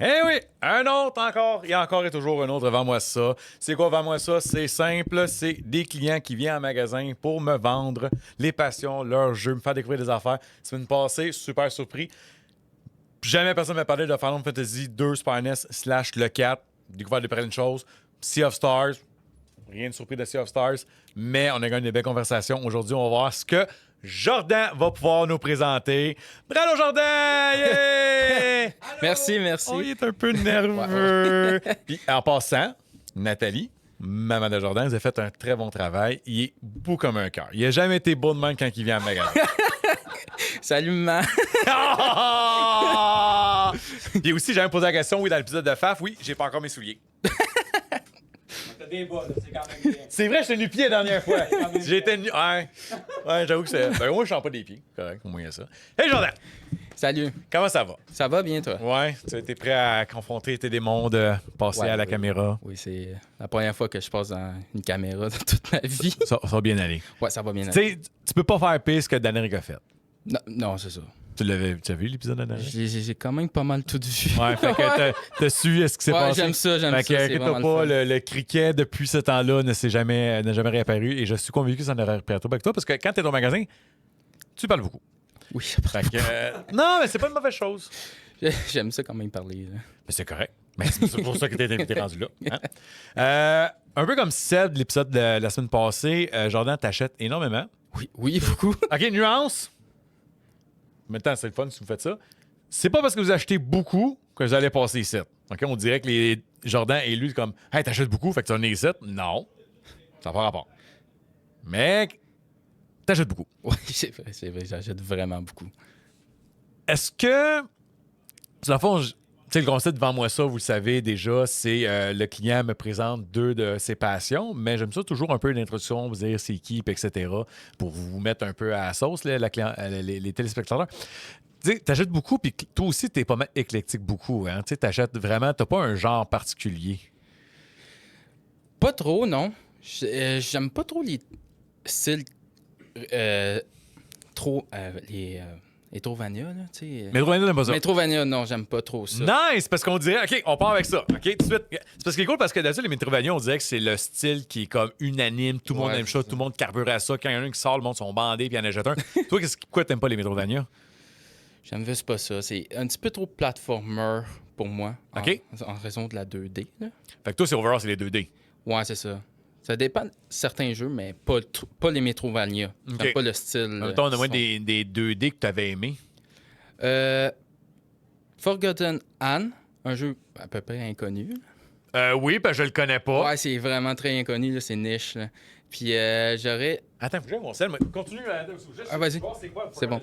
Eh oui, un autre encore. Il y a encore et toujours un autre. Vends-moi ça. C'est quoi, vends-moi ça? C'est simple. C'est des clients qui viennent en magasin pour me vendre les passions, leurs jeux, me faire découvrir des affaires. Semaine passée, super surpris. Jamais personne ne m'a parlé de Final Fantasy 2 Super NES / le 4. Découvert de plein de choses. Sea of Stars. Rien de surpris de Sea of Stars. Mais on a gagné des belles conversations. Aujourd'hui, on va voir ce que Jordan va pouvoir nous présenter. Bravo, Jordan! Yeah! Merci. Oh, il est un peu nerveux. Puis en passant, Nathalie, maman de Jordan, vous avez fait un très bon travail. Il est beau comme un cœur. Il n'a jamais été beau de même quand il vient à magasin. Salut, maman. Ah! Puis aussi, j'avais posé la question, oui, dans l'épisode de Faf, oui, j'ai pas encore mes souliers. T'as des bas, là, c'est quand même bien. C'est vrai, je t'ai nu pied la dernière fois. J'étais nu. Ouais, j'avoue que c'est. Ben, moi, je sens pas des pieds. Correct, au moins, il y a ça. Hey, Jordan, Salut. comment ça va? Ça va bien, toi? Ouais, tu as été prêt à confronter tes démons, de passer à la caméra. Oui, c'est la première fois que je passe dans une caméra de toute ma vie. Ça va bien aller. Ouais, ça va bien. Tu sais, tu peux pas faire pire ce que Daneric a fait. Non, c'est ça. Tu as vu l'épisode de Daneric? J'ai quand même pas mal tout vu. Ouais, fait que t'as su ce qui s'est Ouais, passé. j'aime ça. Fait que, C'est inquiète-toi vraiment pas, le fun. le criquet, depuis ce temps-là, n'a jamais réapparu. Et je suis convaincu que ça n'aurait réapparu avec toi parce que quand t'es au magasin, tu parles beaucoup. Oui, Fait que, non, mais c'est pas une mauvaise chose. j'aime ça quand même parler. Là. Mais c'est correct. Mais c'est pour ça que t'es rendu là. Hein? Un peu comme celle de l'épisode de la semaine passée, Jordan t'achète énormément. Oui, beaucoup. OK, nuance. En même temps, c'est le fun si vous faites ça. C'est pas parce que vous achetez beaucoup que vous allez passer ici. OK, on dirait que les Jordan est lu comme « Hey, t'achètes beaucoup, fait que tu en es ici. » Non, ça n'a pas rapport. Mais t'achètes beaucoup. Oui, c'est vrai, j'achète vraiment beaucoup. Est-ce que, dans le fond, tu sais, le concept de Vends-moi ça, vous le savez déjà, c'est le client me présente deux de ses passions, mais j'aime ça toujours un peu d'introduction, vous dire c'est qui, puis etc., pour vous mettre un peu à la sauce, là, les téléspectateurs. Tu sais, t'achètes beaucoup, puis toi aussi, t'es pas mal éclectique beaucoup. Hein? Tu sais, t'achètes vraiment, t'as pas un genre particulier. Pas trop, non. J'aime pas trop les styles trop... les Trovania, là, tu sais. Metroidvania, t'aimes pas ça? Metrovania, non, j'aime pas trop ça. Nice! Parce qu'on dirait, OK, on part avec ça. OK, tout de suite. C'est parce que c'est cool parce que d'habitude, les Metroidvania, on dirait que c'est le style qui est comme unanime. Tout le monde Ouais, aime c'est ça, ça. tout le monde carbure à ça. Quand il y en a un qui sort, le monde sont bandés puis il y en a un. Toi, pourquoi t'aimes pas les Metroidvania? J'aime juste pas ça. C'est un petit peu trop platformer pour moi. OK. En raison de la 2D, là. Fait que toi, c'est overall, c'est les 2D. Ouais, c'est ça. Ça dépend de certains jeux, mais pas les Metrovania. OK. J'aime pas le style. En même temps, on a moins son. des 2D que t'avais aimé. Forgotten Anne, un jeu à peu près inconnu. Oui, parce que je le connais pas. Ouais, c'est vraiment très inconnu, là, c'est niche. Là. Puis j'aurais... Attends, faut que j'aille mon sel. Continue, Ah, vas-y. C'est bon.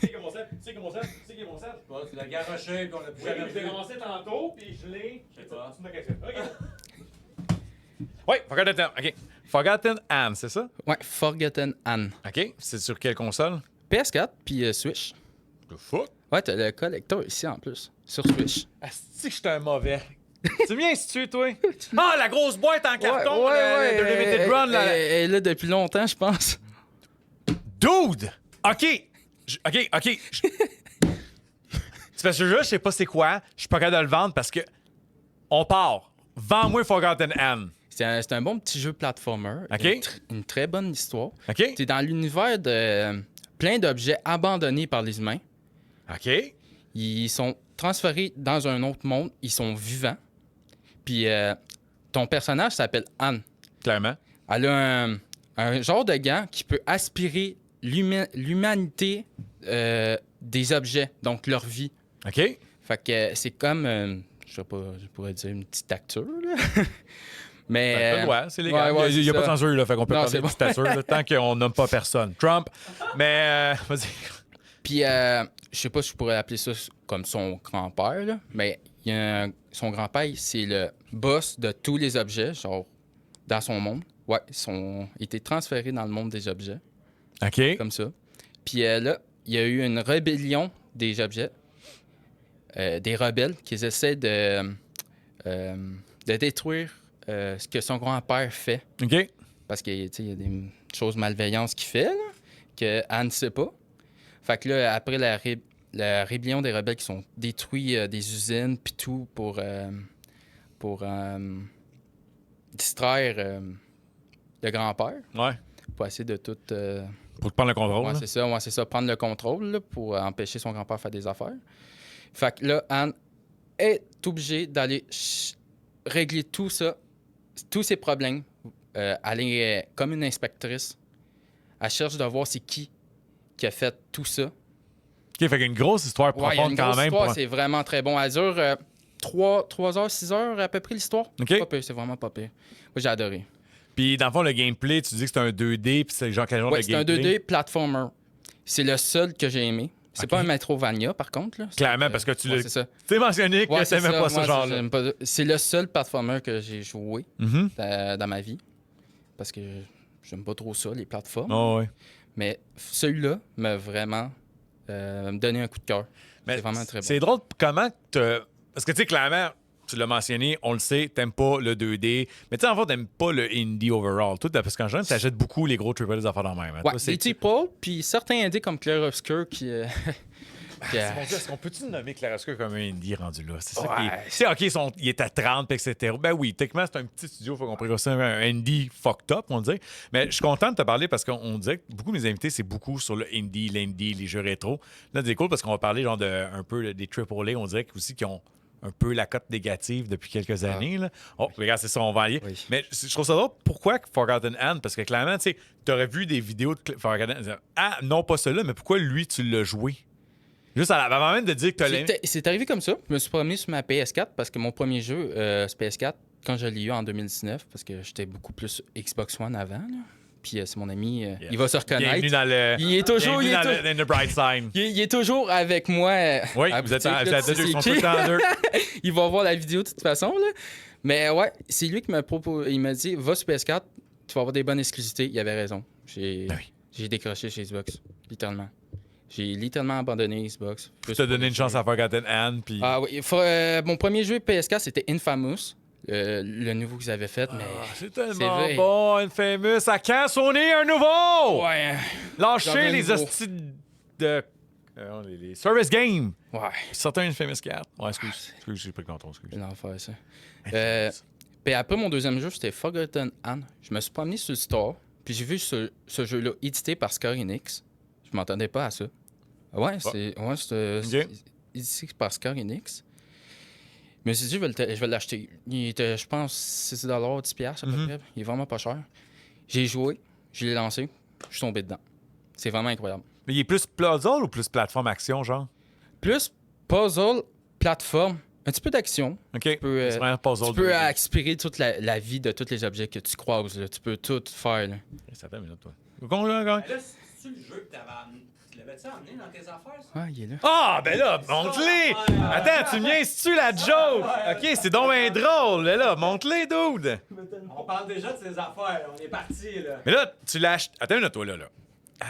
C'est que mon sel? C'est que mon sel? C'est que mon sel? Tu l'as garoché, puis on l'a Oui, plus je l'ai ramassé tantôt, puis je l'ai. Je sais pas. Tu me caches. OK. Oui, Forgotten Anne. OK. Forgotten Anne, c'est ça? Ouais, Forgotten Anne. OK. C'est sur quelle console? PS4, puis Switch. The fuck? Ouais, t'as le collector ici en plus, sur Switch. Asti que je suis un mauvais. Tu viens situer, toi? Ah, la grosse boîte en carton de Limited Run, là. Elle est là depuis longtemps, je pense. Dude! OK. OK. C'est parce que je sais pas c'est quoi. Je suis pas capable de le vendre parce que on part. Vends-moi Forgotten Anne. C'est un bon petit jeu platformer. OK. Une très bonne histoire. OK? C'est dans l'univers de plein d'objets abandonnés par les humains. OK. Ils sont transférés dans un autre monde. Ils sont vivants. Puis ton personnage s'appelle Anne. Clairement. Elle a un genre de gant qui peut aspirer l'humanité des objets, donc leur vie. OK? Fait que c'est comme, je sais pas, je pourrais dire une petite acteur, là. Mais... Ouais, c'est légal. ouais, Il n'y a c'est pas de ça. censure, là, fait qu'on peut Non, parler c'est de bon. dictature, là, tant qu'on nomme pas personne. Trump. Mais, vas-y. Puis, je sais pas si je pourrais appeler ça comme son grand-père, là, mais son grand-père, c'est le boss de tous les objets, genre, dans son monde. Ouais, ils ont été transférés dans le monde des objets, OK. comme ça. Puis là, il y a eu une rébellion des objets, des rebelles qui essaient de détruire ce que son grand-père fait. OK. Parce que, tu sais, il y a des choses malveillantes qu'il fait, là, que Anne ne sait pas. Fait que là, après la rébellion des rebelles qui sont détruits des usines puis tout pour distraire le grand-père, Ouais. pour essayer de tout... Pour te prendre le contrôle. ouais, là. c'est ça, prendre le contrôle là, pour empêcher son grand-père de faire des affaires. Fait que là, Anne est obligée d'aller régler tout ça, tous ses problèmes. Elle est comme une inspectrice. Elle cherche de voir c'est qui a fait tout ça. OK, fait qu'une grosse histoire Ouais, il y a profonde une quand grosse même. histoire, pour- c'est vraiment très bon. Elle dure 3 heures, 6 heures à peu près l'histoire. OK. C'est pas pire, c'est vraiment pas pire. Moi, j'ai adoré. Puis dans le fond, le gameplay, tu dis que c'est un 2D, puis c'est genre quel genre Ouais, de c'est un gameplay? 2D platformer. C'est le seul que j'ai aimé. C'est OK. pas un Metrovania, par contre. Là. Clairement, parce que tu ouais, l'as- c'est ça. Tu t'es mentionné que Ouais, c'est t'aimais ça. pas ce Moi, genre-là. j'aime pas- C'est le seul platformer que j'ai joué Mhm. dans ma vie. Parce que j'aime pas trop ça, les plateformes. Oh, ouais. Mais celui-là m'a vraiment donné un coup de cœur. Mais C'est vraiment très bon. C'est drôle comment parce que tu sais, clairement, tu l'as mentionné, on le sait, t'aimes pas le 2D, mais tu sais, en fait, t'aimes pas le indie overall. Tout, parce qu'en général, t'achètes beaucoup les gros AAA des affaires dans le même. hein. Ouais, Toi, c'est- les T-Paul, puis certains indés comme Clair Obscur qui... qui, Mon Dieu, est-ce qu'on peut-tu nommer Clarasco comme un indie rendu là? C'est ça Ouais. qui est... Tu sais, OK, il est à 30, etc. Ben oui, techniquement, c'est un petit studio, il faut qu'on prévoie ça un indie fucked up, on dirait. Mais je suis content de te parler parce qu'on dirait que beaucoup de mes invités, c'est beaucoup sur le indie, l'indie, les jeux rétro. Là, c'est cool parce qu'on va parler genre un peu des AAA, on dirait aussi qui ont un peu la cote négative depuis quelques années. Là. Oh, regarde, c'est ça, on va y aller. Oui. Mais je trouve ça drôle. Pourquoi Forgotten Hand? Parce que clairement, tu sais, t'aurais vu des vidéos de Forgotten Hand. Ah, non, pas celui-là, mais pourquoi lui, tu l'as joué? Juste avant même de dire que tu l'as. C'est arrivé comme ça. Je me suis promené sur ma PS4 parce que mon premier jeu, c'est PS4, quand je l'ai eu en 2019, parce que j'étais beaucoup plus Xbox One avant. Là. Puis c'est mon ami, il va se reconnaître. Bienvenue dans le. Il est toujours, Bienvenue dans le bright side. il est toujours avec moi. Oui, à vous êtes boutique, vous là, êtes tu sais deux, ils sont c'est tout le qui. temps deux. Il va voir la vidéo de toute façon. Là. Mais ouais, c'est lui qui m'a proposé. Il m'a dit va sur PS4, tu vas avoir des bonnes exclusivités. Il avait raison. Ben oui. J'ai décroché chez Xbox, littéralement. J'ai littéralement abandonné Xbox. Je t'ai donné une chance à Forgotten Hand, puis. Ah oui, mon premier jeu PS4, c'était Infamous, le nouveau qu'ils avaient fait, mais... C'est c'est tellement vrai. bon, Infamous. À quand sonner un nouveau? Ouais, Lâchez J'en veux les un nouveau. hosties de. Les service games. ouais. Certains Infamous 4. Ouais, excuse, j'ai pris le contrôle, excuse. C'est l'enfer, ça. Infamous. Puis après, mon deuxième jeu, c'était Forgotten Hand. Je me suis promené sur le store, puis j'ai vu ce jeu-là édité par Square Enix. Je m'attendais pas à ça. Ouais, c'est édité par Square Enix. Je me suis dit, je vais l'acheter. Il était, je pense, 6 $, 10 $, à peu Mhm. près. Il est vraiment pas cher. J'ai joué, je l'ai lancé, je suis tombé dedans. C'est vraiment incroyable. Mais il est plus puzzle ou plus plateforme action, genre? Plus puzzle, plateforme, un petit peu d'action. OK. peux, C'est vraiment puzzle. Tu peux 2D. expirer toute la vie de tous les objets que tu croises. Là. Tu peux tout faire. Là. Ça fait une minute, toi. Mais là, c'est-tu le jeu que t'avais amené? Tu l'avais-tu amené dans tes affaires, ça? Ah, il est là. Ah, ben là, monte-les! Attends, tu viens, si tu la joke? OK, c'est donc bien drôle, là. Monte-les, dude! On parle déjà de ses affaires. On est parti, là. Mais là, tu l'achètes. Attends une minute, toi, là. Ah,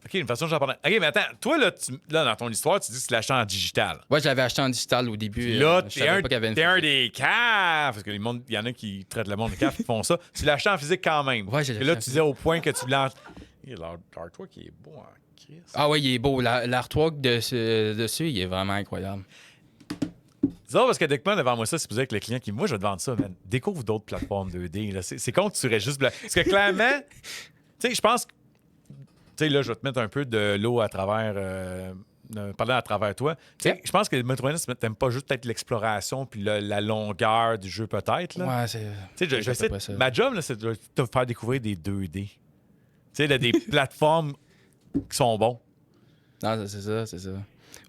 OK, une façon, j'en parlais. OK, mais attends, toi, là, dans ton histoire, tu dis que tu l'achètes en digital. Ouais, je l'avais acheté en digital au début. Puis là, je savais pas qu'il y avait une t'es un physique. des caves, parce que il y en a qui traitent le monde de caves qui font ça. Tu l'achètes en physique quand même. Ouais, j'ai Et acheté là, en tu disais au point que tu l'as. L'artwork, il est beau en crise. Ah ouais, il est beau. L'artwork dessus, il est vraiment incroyable. C'est drôle parce que techniquement, devant moi, ça, c'est pour dire que le client qui. Moi, je vais te vendre ça, man. Découvre d'autres plateformes 2D. Là. C'est con que tu serais juste. Parce que clairement, tu sais, je pense que. Tu sais, là, je vais te mettre un peu de l'eau à travers. Parler à travers toi. Tu sais, Yep. je pense que Metroidvania, t'aimes pas juste peut-être l'exploration puis la longueur du jeu, peut-être. Là. Ouais, c'est. Tu sais, c'est à peu près j'essaie. ça. Ma job, là, c'est de te faire découvrir des 2D. Tu sais, là, des plateformes qui sont bons. Non, c'est ça, c'est ça.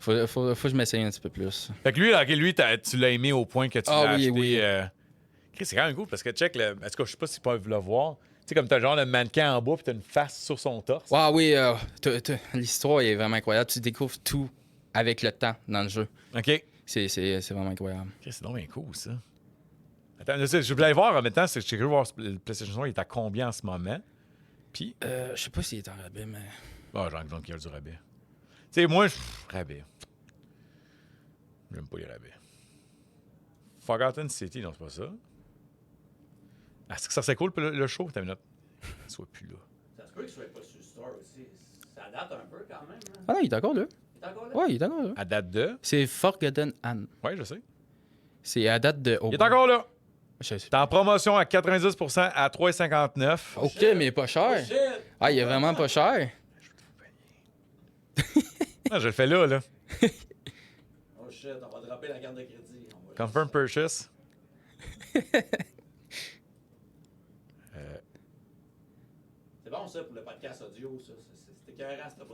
Faut que je m'essaye un petit peu plus. Fait que lui, là, ok, lui tu l'as aimé au point que tu Ah l'as oui, acheté. oui. Chris, c'est quand même cool parce que check, en tout cas, je sais pas s'ils peuvent le voir. Tu sais, comme t'as genre le mannequin en bois puis t'as une face sur son torse. Ouais, oui, l'histoire est vraiment incroyable. Tu découvres tout avec le temps dans le jeu. OK. C'est vraiment incroyable. Chris, c'est donc bien cool, ça. Attends, là, je voulais aller voir en même temps, j'ai cru voir le PlayStation 3, il est à combien en ce moment? Puis, Je sais pas s'il est en rabais, mais. oh, j'ai l'impression qu'il y a du rabais. Tu sais, moi, rabais. J'aime pas les rabais. Forgotten City, non, c'est pas ça. Ah, est-ce que ça serait cool le show? T'as une note. Il soit plus là. Ça se peut que tu sois pas sur le store aussi. Ça date un peu quand même. Hein? Ah non, il est encore là. Il est encore là? Ouais, il est encore là. À date de. C'est Forgotten Anne. Oui, je sais. C'est à date de. Il est encore là. Je sais. T'es en promotion à 90% à 3,59. Ok, mais pas cher. Oh, shit! Ah, il est vraiment pas cher. Ah, je le fais là. Oh shit, on va dropper la carte de crédit. On va Confirm purchase. C'est bon ça pour le podcast audio, ça. C'est écœurant, cette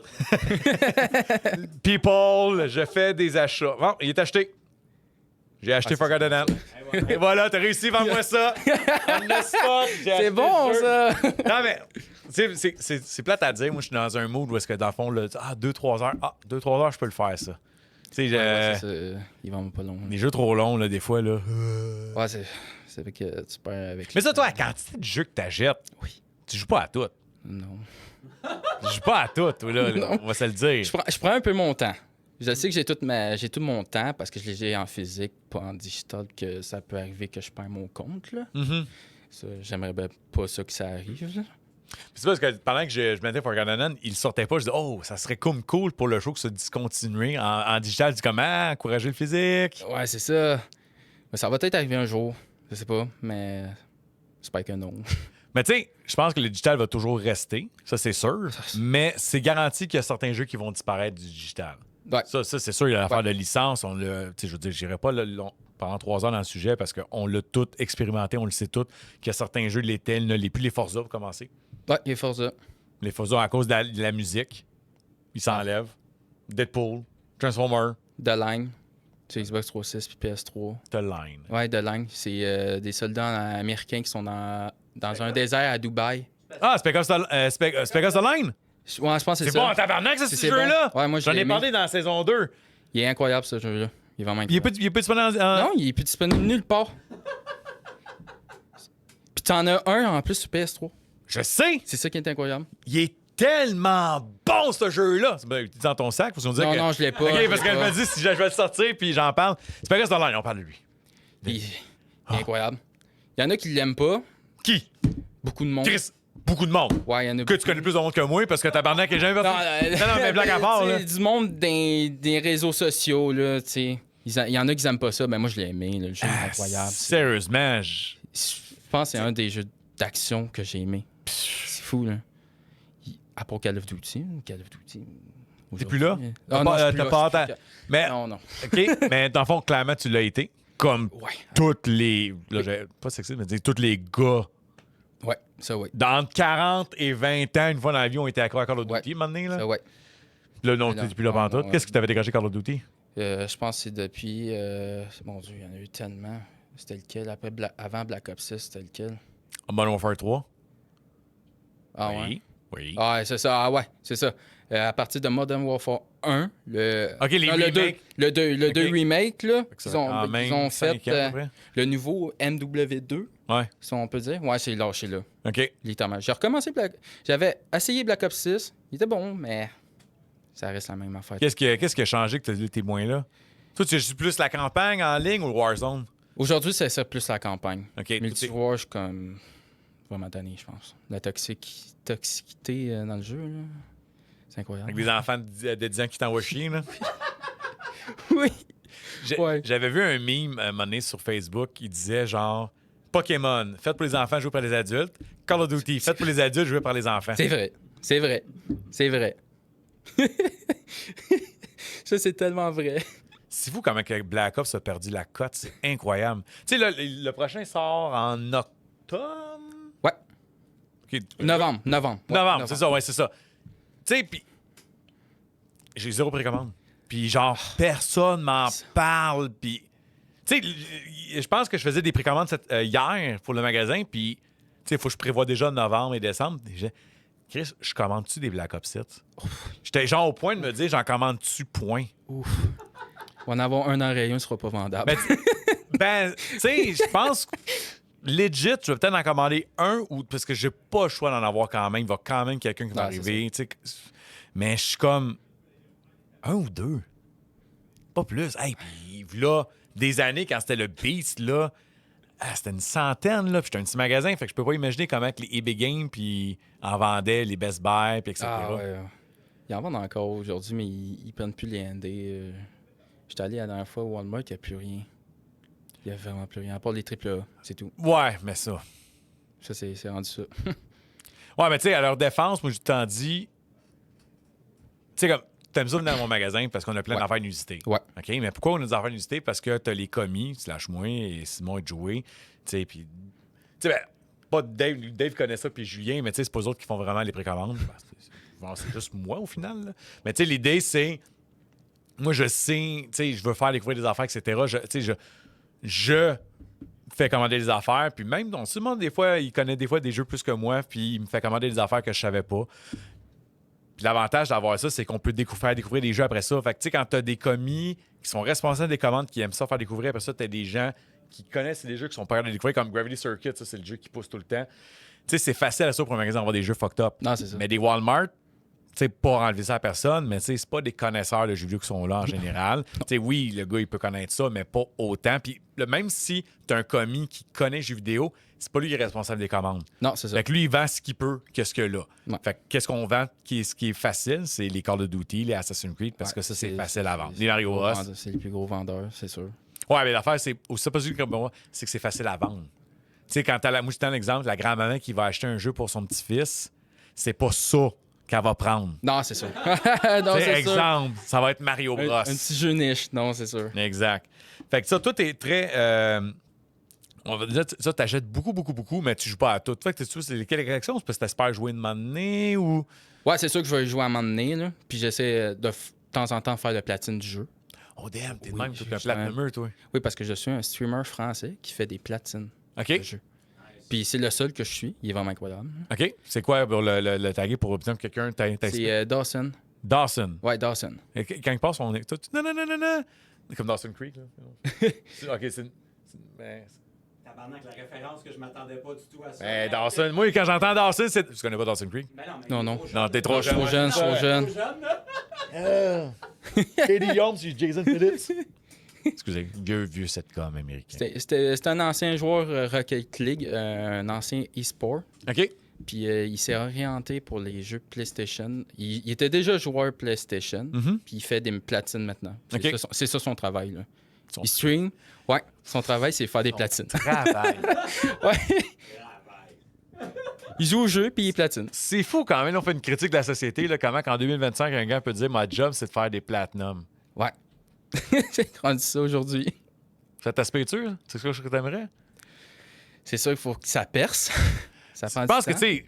bout People, je fais des achats. Bon, il est acheté. J'ai acheté Forgotten Anne. Et voilà, t'as réussi, vends-moi ça. On the spot, j'ai acheté C'est bon, le jeu. ça. Non, mais c'est plate à dire. Moi, je suis dans un mood où est-ce que, dans le fond, 2-3 heures. 2-3 heures, je peux le faire, ça. Tu sais, Ouais, c'est ça. Ils vont pas long. les jeux trop longs, là, des fois, là. Ouais, c'est avec que tu perds avec. Mais ça, toi, la quantité de jeux que t'achètes, Oui. tu joues pas à tout. Non. Tu joues pas à tout, toi, là. Non. On va se le dire. Je prends un peu mon temps. Je sais que j'ai tout mon temps parce que je l'ai en physique, pas en digital, que ça peut arriver que je perds mon compte. Là. Mhm. Ça, j'aimerais bien pas ça que ça arrive. Là. C'est parce que pendant que je mettais Forgotten Anne, il sortait pas. Je disais, oh, ça serait comme cool pour le show que ça discontinuer en digital. Je dis comment encourager le physique. Ouais, c'est ça. Mais ça va peut-être arriver un jour. Je sais pas, mais j'espère que non. Mais tu sais, je pense que le digital va toujours rester. Ça, c'est sûr. Mais c'est garanti qu'il y a certains jeux qui vont disparaître du digital. Ouais. Ça c'est sûr. Il y a l'affaire Ouais. de licence. On l'a, tu sais, je veux dire, j'irai pas pendant 3 heures dans le sujet parce qu'on l'a tout expérimenté. On le sait tout. Qu'il y a certains jeux, les tels, ne les plus les Forza pour commencer. Ouais, il est Forza. Les Forza, à cause de la musique, ils s'enlèvent. Deadpool, Transformer, The Line. Sur Xbox 360 puis PS3. The Line. Ouais, The Line. C'est des soldats américains qui sont dans un désert à Dubaï. Ah, Spec Ops The Line? Ouais, je pense que c'est C'est bon en ça. tabarnak, ça, ce C'est jeu-là? bon. Ouais, moi, je J'en l'ai ai aimé. parlé dans la saison 2. Il est incroyable, ce jeu-là. Il est vraiment Il est incroyable. pas disponible en... Non, il est plus disponible nulle part. Puis t'en as un en plus sur PS3. Je sais! C'est ça qui est incroyable. Il est tellement bon, ce jeu-là! C'est ben, dans ton sac, parce qu'on dit Non, que... non, je l'ai pas. OK, je parce l'ai qu'elle pas. me dit si je vais le sortir, puis j'en parle. Spec Ops The Line, on parle de lui. Il est incroyable. Il y en a qui l'aiment pas. Qui? Beaucoup de monde. Chris, beaucoup de monde. Ouais, il y en a Que tu connais plus de monde que moi, parce que tabarnak est jamais... Non, mais blague à part, là. Du monde des réseaux sociaux, là, tu sais. Il y en a qui aiment pas ça, mais moi, je l'ai aimé. Là, le jeu est incroyable. Sérieusement, Je pense que c'est un des jeux d'action que j'ai aimé. C'est fou, là. À part Call of Duty. T'es plus là? Ah, non, je suis plus T'as là, pas je suis hâte plus à- Mais, Non, non. OK, mais dans le fond, clairement, tu l'as été. Comme Ouais. toutes les... Là, pas sexiste, mais dire tous les gars Ouais, ça, ouais. dans 40 et 20 ans, une fois dans la vie, ont été accro à Call of Duty, Ouais. un moment donné, là. Ça, ouais. Là, non, Non, t'es plus là non, pendant tout. non, Qu'est-ce qui t'avait dégagé Call of Duty? Je pense que c'est depuis. Mon Dieu, il y en a eu tellement. C'était lequel? Avant Black Ops 6, c'était lequel? Modern Warfare 3? Ah ouais? Oui. Oui. Ah, ouais, c'est ça. Ah ouais, c'est ça. À partir de Modern Warfare 1, OK, les non, le 2, remakes. le 2 OK. remake, là, Fait que ça ils ont, fait quand même ils ont 5 fait ans, à peu près. le nouveau MW2, Ouais. si on peut dire. Ouais, c'est lâché là, OK. littéralement. J'ai recommencé J'avais essayé Black Ops 6. Il était bon, mais ça reste la même affaire. Qu'est-ce qui a changé que tu as dit tes moins là? Toi, tu joues plus la campagne en ligne ou le Warzone? Aujourd'hui, c'est ça plus la campagne. OK. Multijoueur, je suis comme vraiment tanné, je pense. La toxicité dans le jeu, là, c'est incroyable. Avec des enfants de 10 ans qui t'envoient chier, là. Oui. Ouais. J'avais vu un meme un moment donné sur Facebook qui disait genre Pokémon, fait pour les enfants, joué par les adultes. Call of Duty, fait pour les adultes, joué par les enfants. C'est vrai. C'est vrai. C'est vrai. Ça, c'est tellement vrai. C'est fou comment que Black Ops a perdu la cote, c'est incroyable. Tu sais, le prochain sort en octobre? Ouais. OK. Novembre, Novembre, c'est ça, ouais, c'est ça. Tu sais, puis j'ai 0 précommande. Puis genre, personne m'en parle, puis... Tu sais, je pense que je faisais des précommandes hier pour le magasin, puis, tu sais, il faut que je prévoie déjà novembre et décembre. Et Chris, je commande-tu des Black Ops 7? J'étais genre au point de me dire, j'en commande-tu point? Ouf. On va en avoir un en rayon, il sera pas vendable. Tu sais, je pense... Legit, je vais peut-être en commander un, ou parce que j'ai pas le choix d'en avoir quand même. Il va quand même quelqu'un qui va Ouais, arriver. Tu sais, mais je suis comme... Un ou deux. Pas plus. Hey, puis là, des années, quand c'était le Beast, là, c'était une centaine, là. Puis j'étais un petit magasin, fait que je peux pas imaginer comment que les eBay Games, puis en vendaient, les Best Buy, puis etc. Ah ouais. Ils en vendent encore aujourd'hui, mais ils prennent plus les ND. J'étais allé la dernière fois au Walmart, il n'y a plus rien. Il n'y a vraiment plus rien, à part les AAA, c'est tout. Ouais, mais ça. Ça, c'est rendu ça. Ouais, mais tu sais, à leur défense, moi, je t'en dis. Tu sais, comme. T'aimes ça venir dans mon magasin parce qu'on a plein d'affaires inusitées. Ouais. OK? Mais pourquoi on a des affaires inusitées? Parce que t'as les commis, slash moi et Simon et Joey. Tu sais, puis. Tu sais, ben, pas Dave. Dave connaît ça, puis Julien, mais tu sais, c'est pas eux autres qui font vraiment les précommandes. C'est juste moi, au final. Là. Mais tu sais, l'idée, c'est. Moi, je sais, tu sais, je veux faire découvrir des affaires, etc. Tu sais, je fais commander des affaires, puis même, donc, Simon, des fois, il connaît des fois des jeux plus que moi, puis il me fait commander des affaires que je savais pas. Puis l'avantage d'avoir ça, c'est qu'on peut faire découvrir des jeux après ça. Fait que, tu sais, quand t'as des commis qui sont responsables des commandes, qui aiment ça faire découvrir, après ça, t'as des gens qui connaissent les jeux qui sont pas capables de découvrir, comme Gravity Circuit, ça, c'est le jeu qui pousse tout le temps. Tu sais, c'est facile à ça pour un magasin d'avoir des jeux fucked up. Non, c'est ça. Mais des Walmart, tu sais, pas enlever ça à personne, mais tu sais, c'est pas des connaisseurs de jeux vidéo qui sont là en général. Tu sais, oui, le gars, il peut connaître ça, mais pas autant. Puis même si t'as un commis qui connaît les jeux vidéo, c'est pas lui qui est responsable des commandes. Non, c'est ça. Fait que lui, il vend ce qu'il peut, qu'est-ce que là. Ouais. Fait que qu'est-ce qu'on vend, ce qui est facile, c'est les Call of Duty, les Assassin's Creed, parce que ça, c'est facile à vendre. Les Mario Bros. C'est les plus gros vendeurs, c'est sûr. Ouais, mais l'affaire, c'est aussi pas juste comme moi, c'est que c'est facile à vendre. Tu sais, quand moi, je te donne l'exemple, la grand-maman qui va acheter un jeu pour son petit-fils, c'est pas ça qu'elle va prendre. Non, c'est sûr. Non, c'est exemple, ça va être Mario Bros. Un petit jeu niche, non, c'est sûr. Exact. Fait que ça, toi, t'es très. On va dire, ça, t'achètes beaucoup, mais tu joues pas à tout. Fait que c'est quelle collection? C'est parce que t'espères jouer une moment donné ou. Ouais, c'est sûr que je vais jouer à un moment donné, là. Puis j'essaie de temps en temps faire le platine du jeu. Oh damn, t'es de Oui, même, tout un je- platinumer, toi. Oui, parce que je suis un streamer français qui fait des platines OK. de jeu. Puis c'est le seul que je suis. Il est vraiment incroyable. OK. C'est quoi pour le taguer pour exemple quelqu'un t'a C'est Dawson. Dawson. Ouais, Dawson. Et quand il passe, on est. Non. Comme Dawson Creek, là. OK, ben, Tabarnak, la référence que je m'attendais pas du tout à ça. ben, Dawson. Moi, quand j'entends Dawson, c'est. Tu connais pas Dawson Creek? Ben mais Non, il est non. trop jeune, Non, t'es là. trop jeune. Trop jeune, trop jeune. Trop jeune, là. Katie Holmes, c'est Jason Phillips. Excusez, vieux sitcom américain. C'était un ancien joueur Rocket League, un ancien e-sport. OK. Puis il s'est orienté pour les jeux PlayStation. Il était déjà joueur PlayStation. Mhm. Puis il fait des platines maintenant. OK. C'est ça son travail. Là. Son- Il stream. Ouais, son travail, c'est faire des platines. Travail. Ouais. Il joue au jeu, puis il platine. C'est fou quand même, on fait une critique de la société, là, comment qu'en 2025, un gars peut dire ma job, c'est de faire des platinums. Ouais. J'ai rendu ça aujourd'hui. Ça t'aspire-tu? C'est ce que t'aimerais? C'est sûr qu'il faut que ça perce. Ça prend Je du pense que, temps. tu sais,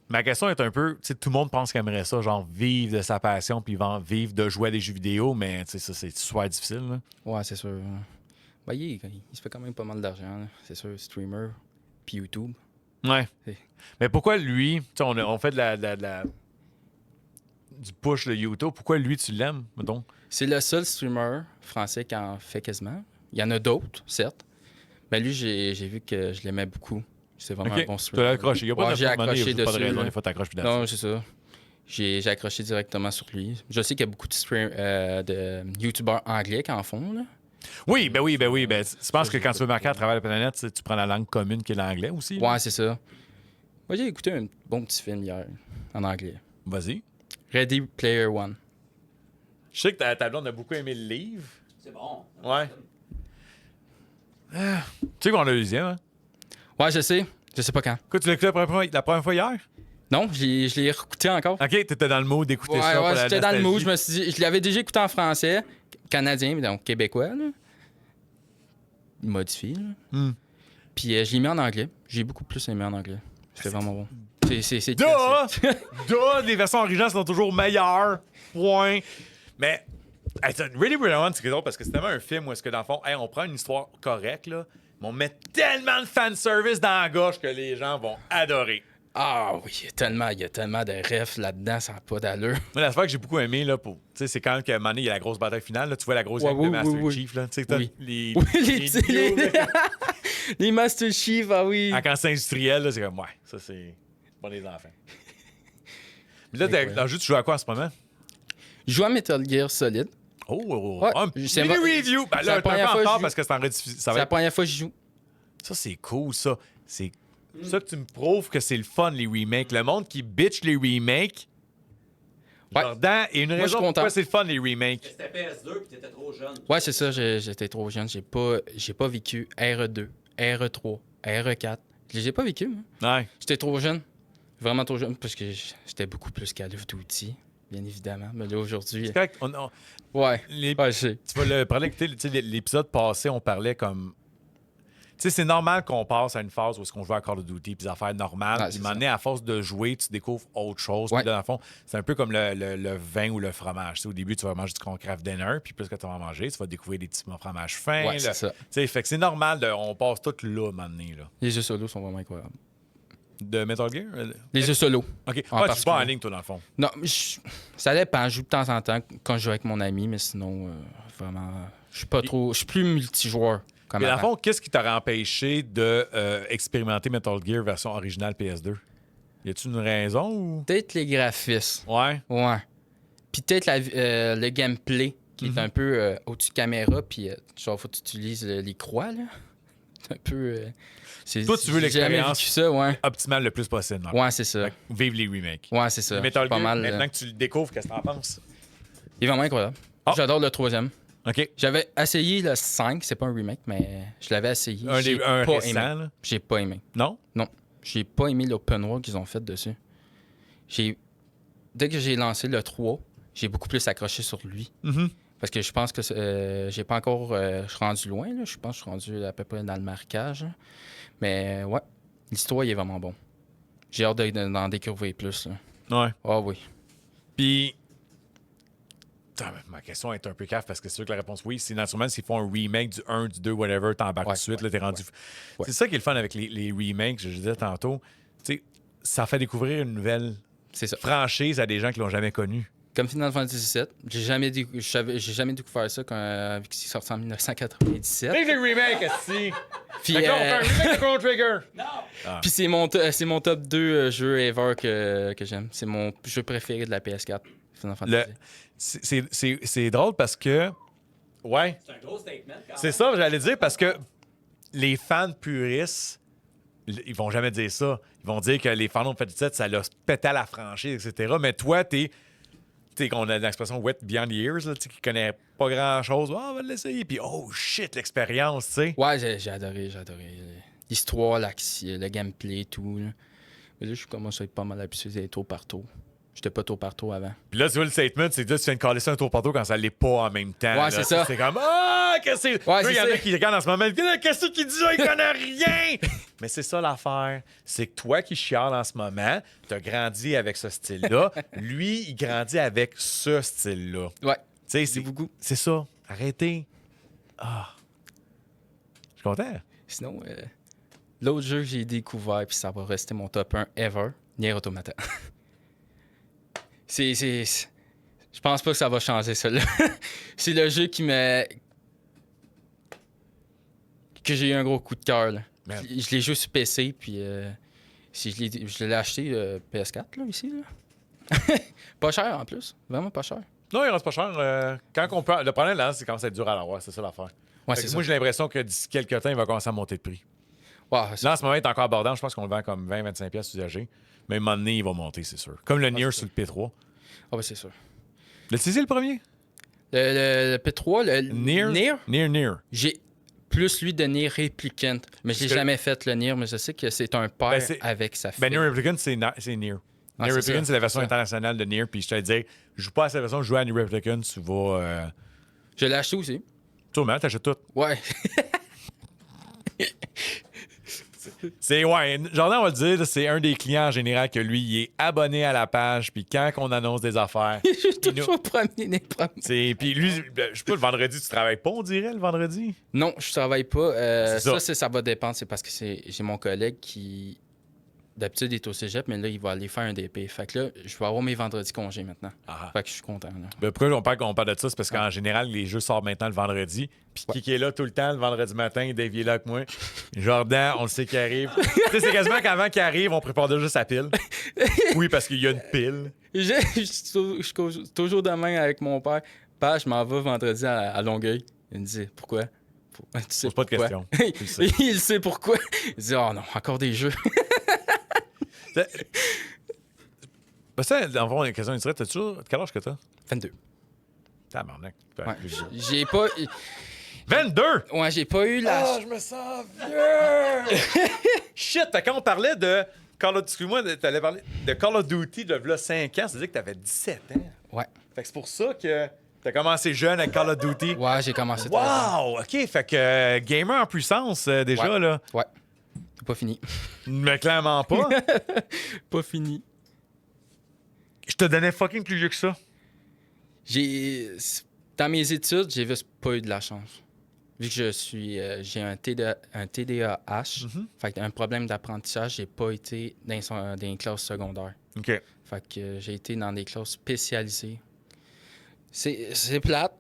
ma question est un peu, tu sais, tout le monde pense qu'il aimerait ça, genre vivre de sa passion puis vivre de jouer à des jeux vidéo, mais tu sais, ça, c'est super difficile. Là. Ouais, c'est sûr. Ben, il se fait quand même pas mal d'argent, là. C'est sûr, streamer, puis YouTube. Ouais. Oui. Mais pourquoi lui, tu sais, on fait du push de YouTube, pourquoi lui, tu l'aimes, mettons? C'est le seul streamer français qui en fait quasiment. Il y en a d'autres, certes. Mais lui, j'ai vu que je l'aimais beaucoup. C'est vraiment OK. un bon Tu streamer. l'as accroché. Il y a pas Ouais, de j'ai accroché pas de dessus, raison, là. des fois, t'accroches puis Non, c'est ça. J'ai accroché directement sur lui. Je sais qu'il y a beaucoup de YouTubeurs anglais qui en font, là. Oui. Ben, je pense que quand tu veux marquer à travers la planète, tu prends la langue commune qui est l'anglais aussi. là. Ouais, c'est ça. Moi, j'ai écouté un bon petit film hier, en anglais. Vas-y. Ready Player One. Je sais que ta blonde a beaucoup aimé le livre. C'est bon. Ouais. Tu sais qu'on a le deuxième, hein? Ouais, je sais. Je sais pas quand. Quoi, tu l'as écouté la première fois hier? Non, je l'ai écouté encore. OK, t'étais dans le mood d'écouter Ouais, ça. pour ouais, la j'étais dans le mood. nostalgie. Je me suis dit, je l'avais déjà écouté en français, canadien, mais donc québécois, là. Modifié, là. Hmm. Puis je l'ai mis en anglais. J'ai beaucoup plus aimé en anglais. C'était vraiment bon. C'est Duh! Duh! Les versions originales sont toujours meilleures. Point. Mais, hey, Really Brilliant, c'est drôle parce que c'est tellement un film où est-ce que, dans le fond, hey, on prend une histoire correcte, là, mais on met tellement de fanservice dans la gauche que les gens vont adorer. Ah oui, il y a tellement de refs là-dedans, ça n'a pas d'allure. Moi, la fois que j'ai beaucoup aimé, là, c'est quand qu'à un moment donné, il y a la grosse bataille finale. Là, tu vois la grosse Ouais, gang oui, de Master oui, oui. Chief. Là, tu sais, t'as Oui. les, Oui, les news, là, les Master Chief, ah oui. quand c'est industriel, là, c'est comme, ouais, ça, c'est pour les enfants. Mais là, Incroyable. dans le jeu, tu joues à quoi en ce moment? Je joue à Metal Gear Solid. Oh, Ouais, un c'est mini ma- review. Ben c'est là, la t'es un première peu en fois que retard je parce que c'est en rediffusion. C'est la première fois que je joue. Ça, c'est cool, ça. C'est ça que tu me prouves que c'est le fun, les remakes. Le monde qui bitch les remakes, Ouais. Jordan, et une Moi, je suis raison content. pourquoi c'est le fun, les remakes. C'était PS2 puis t'étais trop jeune. Ouais, c'est ça, j'étais trop jeune. J'ai pas vécu RE2, RE3, RE4. Je les ai pas vécu, moi. Ouais. J'étais trop jeune. Vraiment trop jeune, parce que j'étais beaucoup plus Call of Duty, bien évidemment. Mais là, aujourd'hui... C'est correct. Ouais. Les- Ouais, je sais. Tu vas le parler, tu sais, l'épisode passé, on parlait comme. Tu sais, c'est normal qu'on passe à une phase où est-ce qu'on joue à Call of Duty, puis des affaires normales. Ouais, Puis, c'est maintenant, à force de jouer, tu découvres autre chose. Ouais. Puis là, dans le fond, c'est un peu comme le vin ou le fromage. Tu sais, au début, tu vas manger du craft dinner, puis plus que tu vas manger, tu vas découvrir des petits fromages fins. Ouais, là. c'est ça. Tu sais, fait que c'est normal, on passe tout là, maintenant, là. Les jeux solo sont vraiment incroyables. De Metal Gear? Les jeux solo. OK. En Ah, tu joues pas en particulier. ligne, toi, dans le fond. Non, ça dépend. Je joue de temps en temps quand je joue avec mon ami, mais sinon, vraiment, je suis pas trop... Je suis plus multijoueur comme Mais dans le avant. fond, qu'est-ce qui t'aurait empêché de expérimenter Metal Gear version originale PS2? Y a-tu une raison ou. Peut-être les graphismes. Ouais. Ouais. Puis peut-être le gameplay qui est un peu au-dessus de caméra, puis genre, faut que tu utilises les croix, là. C'est un peu... Toi, tu veux j'ai jamais l'expérience vécu ça, ouais. optimale le plus possible. dans le Ouais, c'est ça. fond. Vive les remakes. Ouais, c'est ça. Metal Pas Gear, mal. maintenant que tu le découvres, qu'est-ce que t'en penses? Il est vraiment incroyable. Ah. J'adore le 3e. OK. J'avais essayé le 5, c'est pas un remake, mais je l'avais essayé. Un J'ai pas récent, aimé. là. J'ai pas aimé. Non? Non. J'ai pas aimé l'open world qu'ils ont fait dessus. Dès que j'ai lancé le 3, j'ai beaucoup plus accroché sur lui. Mhm. Parce que je pense que j'ai pas encore... je suis rendu loin, là. Je pense que je suis rendu à peu près dans le marquage. Là. Mais ouais, l'histoire, il est vraiment bon. J'ai hâte d'en découvrir plus. Là. Ouais. Ah oui. Puis. Putain, ma question est un peu caf parce que c'est sûr que la réponse oui. C'est naturellement s'ils font un remake du 1, du 2, whatever, t'embarques tout de suite, là, t'es rendu. Ouais. C'est ça qui est le fun avec les remakes, je disais tantôt. Tu sais, ça fait découvrir une nouvelle C'est ça. franchise à des gens qui l'ont jamais connue. Comme Final Fantasy VII, j'ai jamais découvert ça vu qu'il est sorti en 1997. Vive les remakes, si! Puis, D'accord, on fait un remake de Chrono Trigger! puis c'est mon top 2 jeu ever que j'aime. C'est mon jeu préféré de la PS4, Final Fantasy. C'est drôle parce que. Ouais. C'est un gros statement quand C'est même. ça, j'allais dire, parce que les fans puristes, ils vont jamais dire ça. Ils vont dire que les fans de 17, ça l'a pété à la franchise, etc. Mais toi, tu sais, qu'on a l'expression wet beyond the ears, là, tu sais, qui connaît pas grand-chose. Ah, on va l'essayer. Puis, oh shit, l'expérience, tu sais. Ouais, j'ai adoré. L'histoire, le gameplay, tout. Là. Mais là, je commence à être pas mal habitué des tours par tour. J'étais pas tour par tour avant. Puis là, tu vois, le statement, c'est que tu viens de caler ça un tour par tour quand ça l'est pas en même temps. Ouais, là. c'est ça. C'est comme, ah, qu'est-ce que c'est. Ouais, Là, il y en c'est a ça. qui regardent en ce moment. Qu'est-ce qu'il dit là? Il connaît rien. Mais c'est ça l'affaire. C'est que toi qui chiales en ce moment, t'as grandi avec ce style-là. Lui, il grandit avec ce style-là. Ouais. Tu sais, C'est beaucoup. c'est ça. Arrêtez. Ah. Je suis content. Sinon, l'autre jeu que j'ai découvert, puis ça va rester mon top 1 ever, Nier Automata. Je pense pas que ça va changer, ça. C'est le jeu que j'ai eu un gros coup de cœur. Là. Man. Je l'ai joué sur PC, puis je l'ai acheté PS4, là, ici. Là. Pas cher, en plus. Vraiment pas cher. Non, il reste pas cher. Quand on peut... Le problème, là, c'est quand c'est dur à l'avoir. C'est ça l'affaire. Ouais, Fait c'est que ça. moi, j'ai l'impression que d'ici quelques temps, il va commencer à monter de prix. Ouais, c'est- Là, en ce moment, il est encore abordable. Je pense qu'on le vend comme 20-25$ usagé. Mais à un moment donné, il va monter, c'est sûr. Comme le Nier sur le P3. Ah, ouais, c'est sûr. L'as-tu essayé le premier? Le P3, le Nier? Nier. J'ai plus lui de Nier Replicant. Mais je l'ai Parce que- jamais fait, le Nier, mais je sais que c'est un père Ben, c'est- avec sa fille. Ben, Nier Replicant, c'est Nier. Ah, Nier c'est Replicant, ça, c'est la version ça. internationale de Nier. Puis je te dire, je joue pas à cette version, je joue à Nier Replicant, tu vas. Je l'ai acheté aussi. Sûrement, t'achètes tout. Ouais. C'est, ouais, Jordan, on va le dire, c'est un des clients en général que lui, il est abonné à la page. Puis quand on annonce des affaires. Je suis il nous- toujours premier des premiers. Puis lui, je sais pas, le vendredi, tu travailles pas, on dirait, le vendredi? Non, je travaille pas. C'est ça. Ça va dépendre. C'est parce que j'ai mon collègue qui, d'habitude, est au cégep, mais là, il va aller faire un DP. Fait que là, je vais avoir mes vendredis congés maintenant. Ah. Fait que je suis content. Là. Ben, pourquoi on parle de ça? C'est parce qu'en général, les jeux sortent maintenant le vendredi. Puis qui est là tout le temps le vendredi matin, Dave il est là avec moi. Jordan, on le sait qu'il arrive. Tu sais, c'est quasiment qu'avant qu'il arrive, on prépare déjà sa pile. Oui, parce qu'il y a une pile. Je suis toujours de même avec mon père. Père, je m'en vais vendredi à Longueuil. Il me dit, pourquoi? Tu sais Pose pas de pourquoi? questions. Tu le sais. Il sait pourquoi. Il dit, oh non, encore des jeux. Ben ça, dans le fond, une question indirecte, t'as toujours... Quel âge que t'as? 22. Tabarnak. Ouais. J'ai pas... 22! Ouais, j'ai pas eu la... Ah, je me sens vieux! Shit, quand on parlait de Call of... Excuse-moi, t'allais parler de Call of Duty de là, 5 ans, ça veut dire que t'avais 17 ans. Ouais. Fait que c'est pour ça que t'as commencé jeune avec Call of Duty. Ouais, j'ai commencé très jeune. Wow! OK, fait que gamer en puissance déjà, Ouais. là. Ouais. C'est pas fini. Mais clairement pas. Pas fini. Je te donnais fucking plus vieux que ça. Dans mes études, j'ai juste pas eu de la chance. Vu que j'ai un TDAH, fait que un problème d'apprentissage, j'ai pas été dans les classes secondaires. OK. Fait que j'ai été dans des classes spécialisées. C'est plate.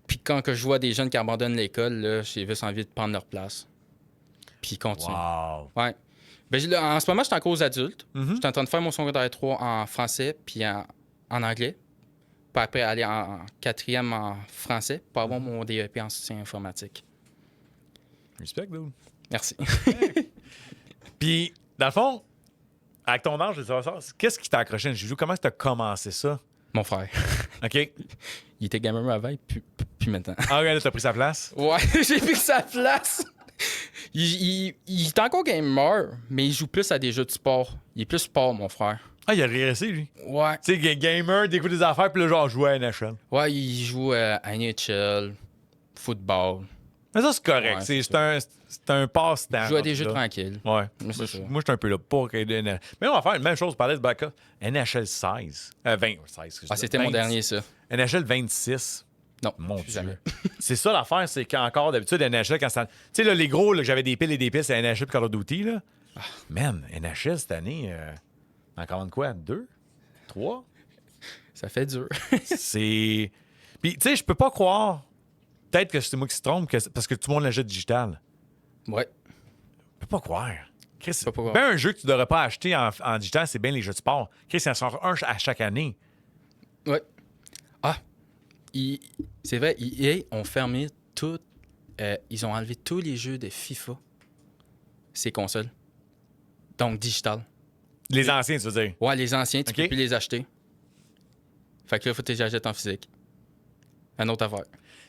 Puis quand que je vois des jeunes qui abandonnent l'école, là, j'ai juste envie de prendre leur place. Puis continuer. Wow. Ouais. Ben, en ce moment, je suis en cours adultes. Mhm. Je suis en train de faire mon secondaire 3 en français puis en anglais. Puis après, aller en quatrième en français pour avoir mon DEP en soutien informatique. Respect, dude. Merci. Puis, dans le fond, avec ton âge, je veux savoir, qu'est-ce qui t'a accroché à une joujou? Comment tu as commencé ça? Mon frère. OK. Il était gamer avant, puis maintenant. Ah, ouais, là, t'as pris sa place? Ouais, j'ai pris sa place. Il est encore gamer, mais il joue plus à des jeux de sport. Il est plus sport, mon frère. Ah, il a régressé, lui. Ouais. Tu sais, gamer, découvre des affaires, puis là, genre, jouer à NHL. Ouais, il joue à NHL, football. Mais ça, c'est correct. Ouais, c'est un passe-temps. Il joue à des jeux là. tranquilles. Ouais. Mais c'est ça. Moi, je suis un peu là pour qu'il y ait des NHL. Mais on va faire la même chose, parler de backup. NHL 16. 20, 16. Ah, c'était mon dernier, ça. NHL 26. Non, Mon plus Dieu. jamais. C'est ça l'affaire, c'est qu'encore d'habitude, NHL, quand ça. Tu sais, là, les gros, là, que j'avais des piles et des piles, c'est NHL et Call of Duty, là. Man, NHL cette année, encore de quoi? 2? 3? Ça fait dur. C'est. Puis, tu sais, je peux pas croire. Peut-être que c'est moi qui se trompe, parce que tout le monde l'achète digital. Ouais. Je peux pas croire. Chris, peux pas croire. ben un jeu que tu devrais pas acheter en digital, c'est bien les jeux de sport. Chris, il en sort un à chaque année. Ouais. Ah, c'est vrai, EA ont fermé tout. Ils ont enlevé tous les jeux de FIFA, ces consoles. Donc, digital. Les anciens, tu veux dire. Ouais, les anciens, tu Ok. peux plus les acheter. Fait que là, faut que tu les achètes en physique. Un autre affaire.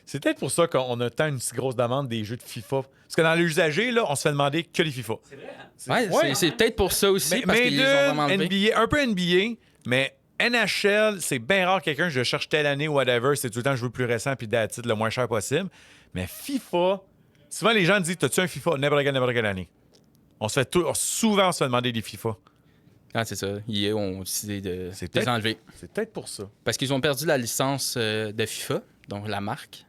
C'est peut-être pour ça qu'on a tant une si grosse demande des jeux de FIFA. Parce que dans l'usager, là, on se fait demander que les FIFA. C'est vrai, hein? Ouais, Ouais. c'est peut-être pour ça aussi, parce qu'ils les ont vraiment enlevés. NBA, un peu NBA, mais NHL, c'est bien rare quelqu'un, je cherche telle année ou whatever, c'est tout le temps je veux le plus récent puis d'attitude le moins cher possible. Mais FIFA, souvent les gens disent, t'as-tu un FIFA? N'importe quelle année. Souvent, on se fait demander des FIFA. Ah, c'est ça. EA ont décidé de C'est les peut-être- enlever. C'est peut-être pour ça. Parce qu'ils ont perdu la licence de FIFA, donc la marque.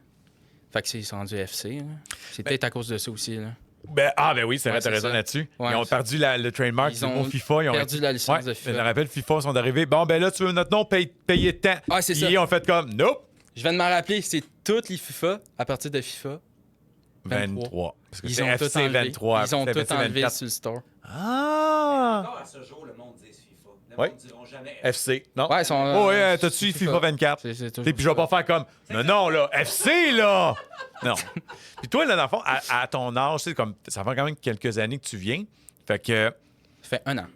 Fait que c'est rendu FC. Là. C'est peut-être à cause de ça aussi. Là. Ben oui, c'est vrai, Ouais, t'as c'est raison ça. là-dessus. Ouais, ils ont c'est- perdu le trademark Ils du mot ont FIFA. Ils ont perdu la licence de FIFA. Je me rappelle, FIFA sont arrivés. Bon, ben là, tu veux notre nom, payer tant. Ah, c'est ça. Ils ont fait comme, nope, Je viens de m'en rappeler, c'est toutes les FIFA à partir de FIFA. 23. Parce que Ils c'est ont FC tout enlevé. 23. Ils ont c'est tout FC enlevé 24. sur le store. Ah! Encore à ce jour, le monde dit FIFA. Le Ouais. monde ne diront jamais FC, non? Ouais, ils sont. Oh, ouais, t'as-tu FIFA 24? C'est Puis je vais pas faire comme, non, là, FC, là! Non. Puis toi, là, dans le fond, à ton âge, c'est comme, ça fait quand même quelques années que tu viens. Fait que, Ça fait 1 an.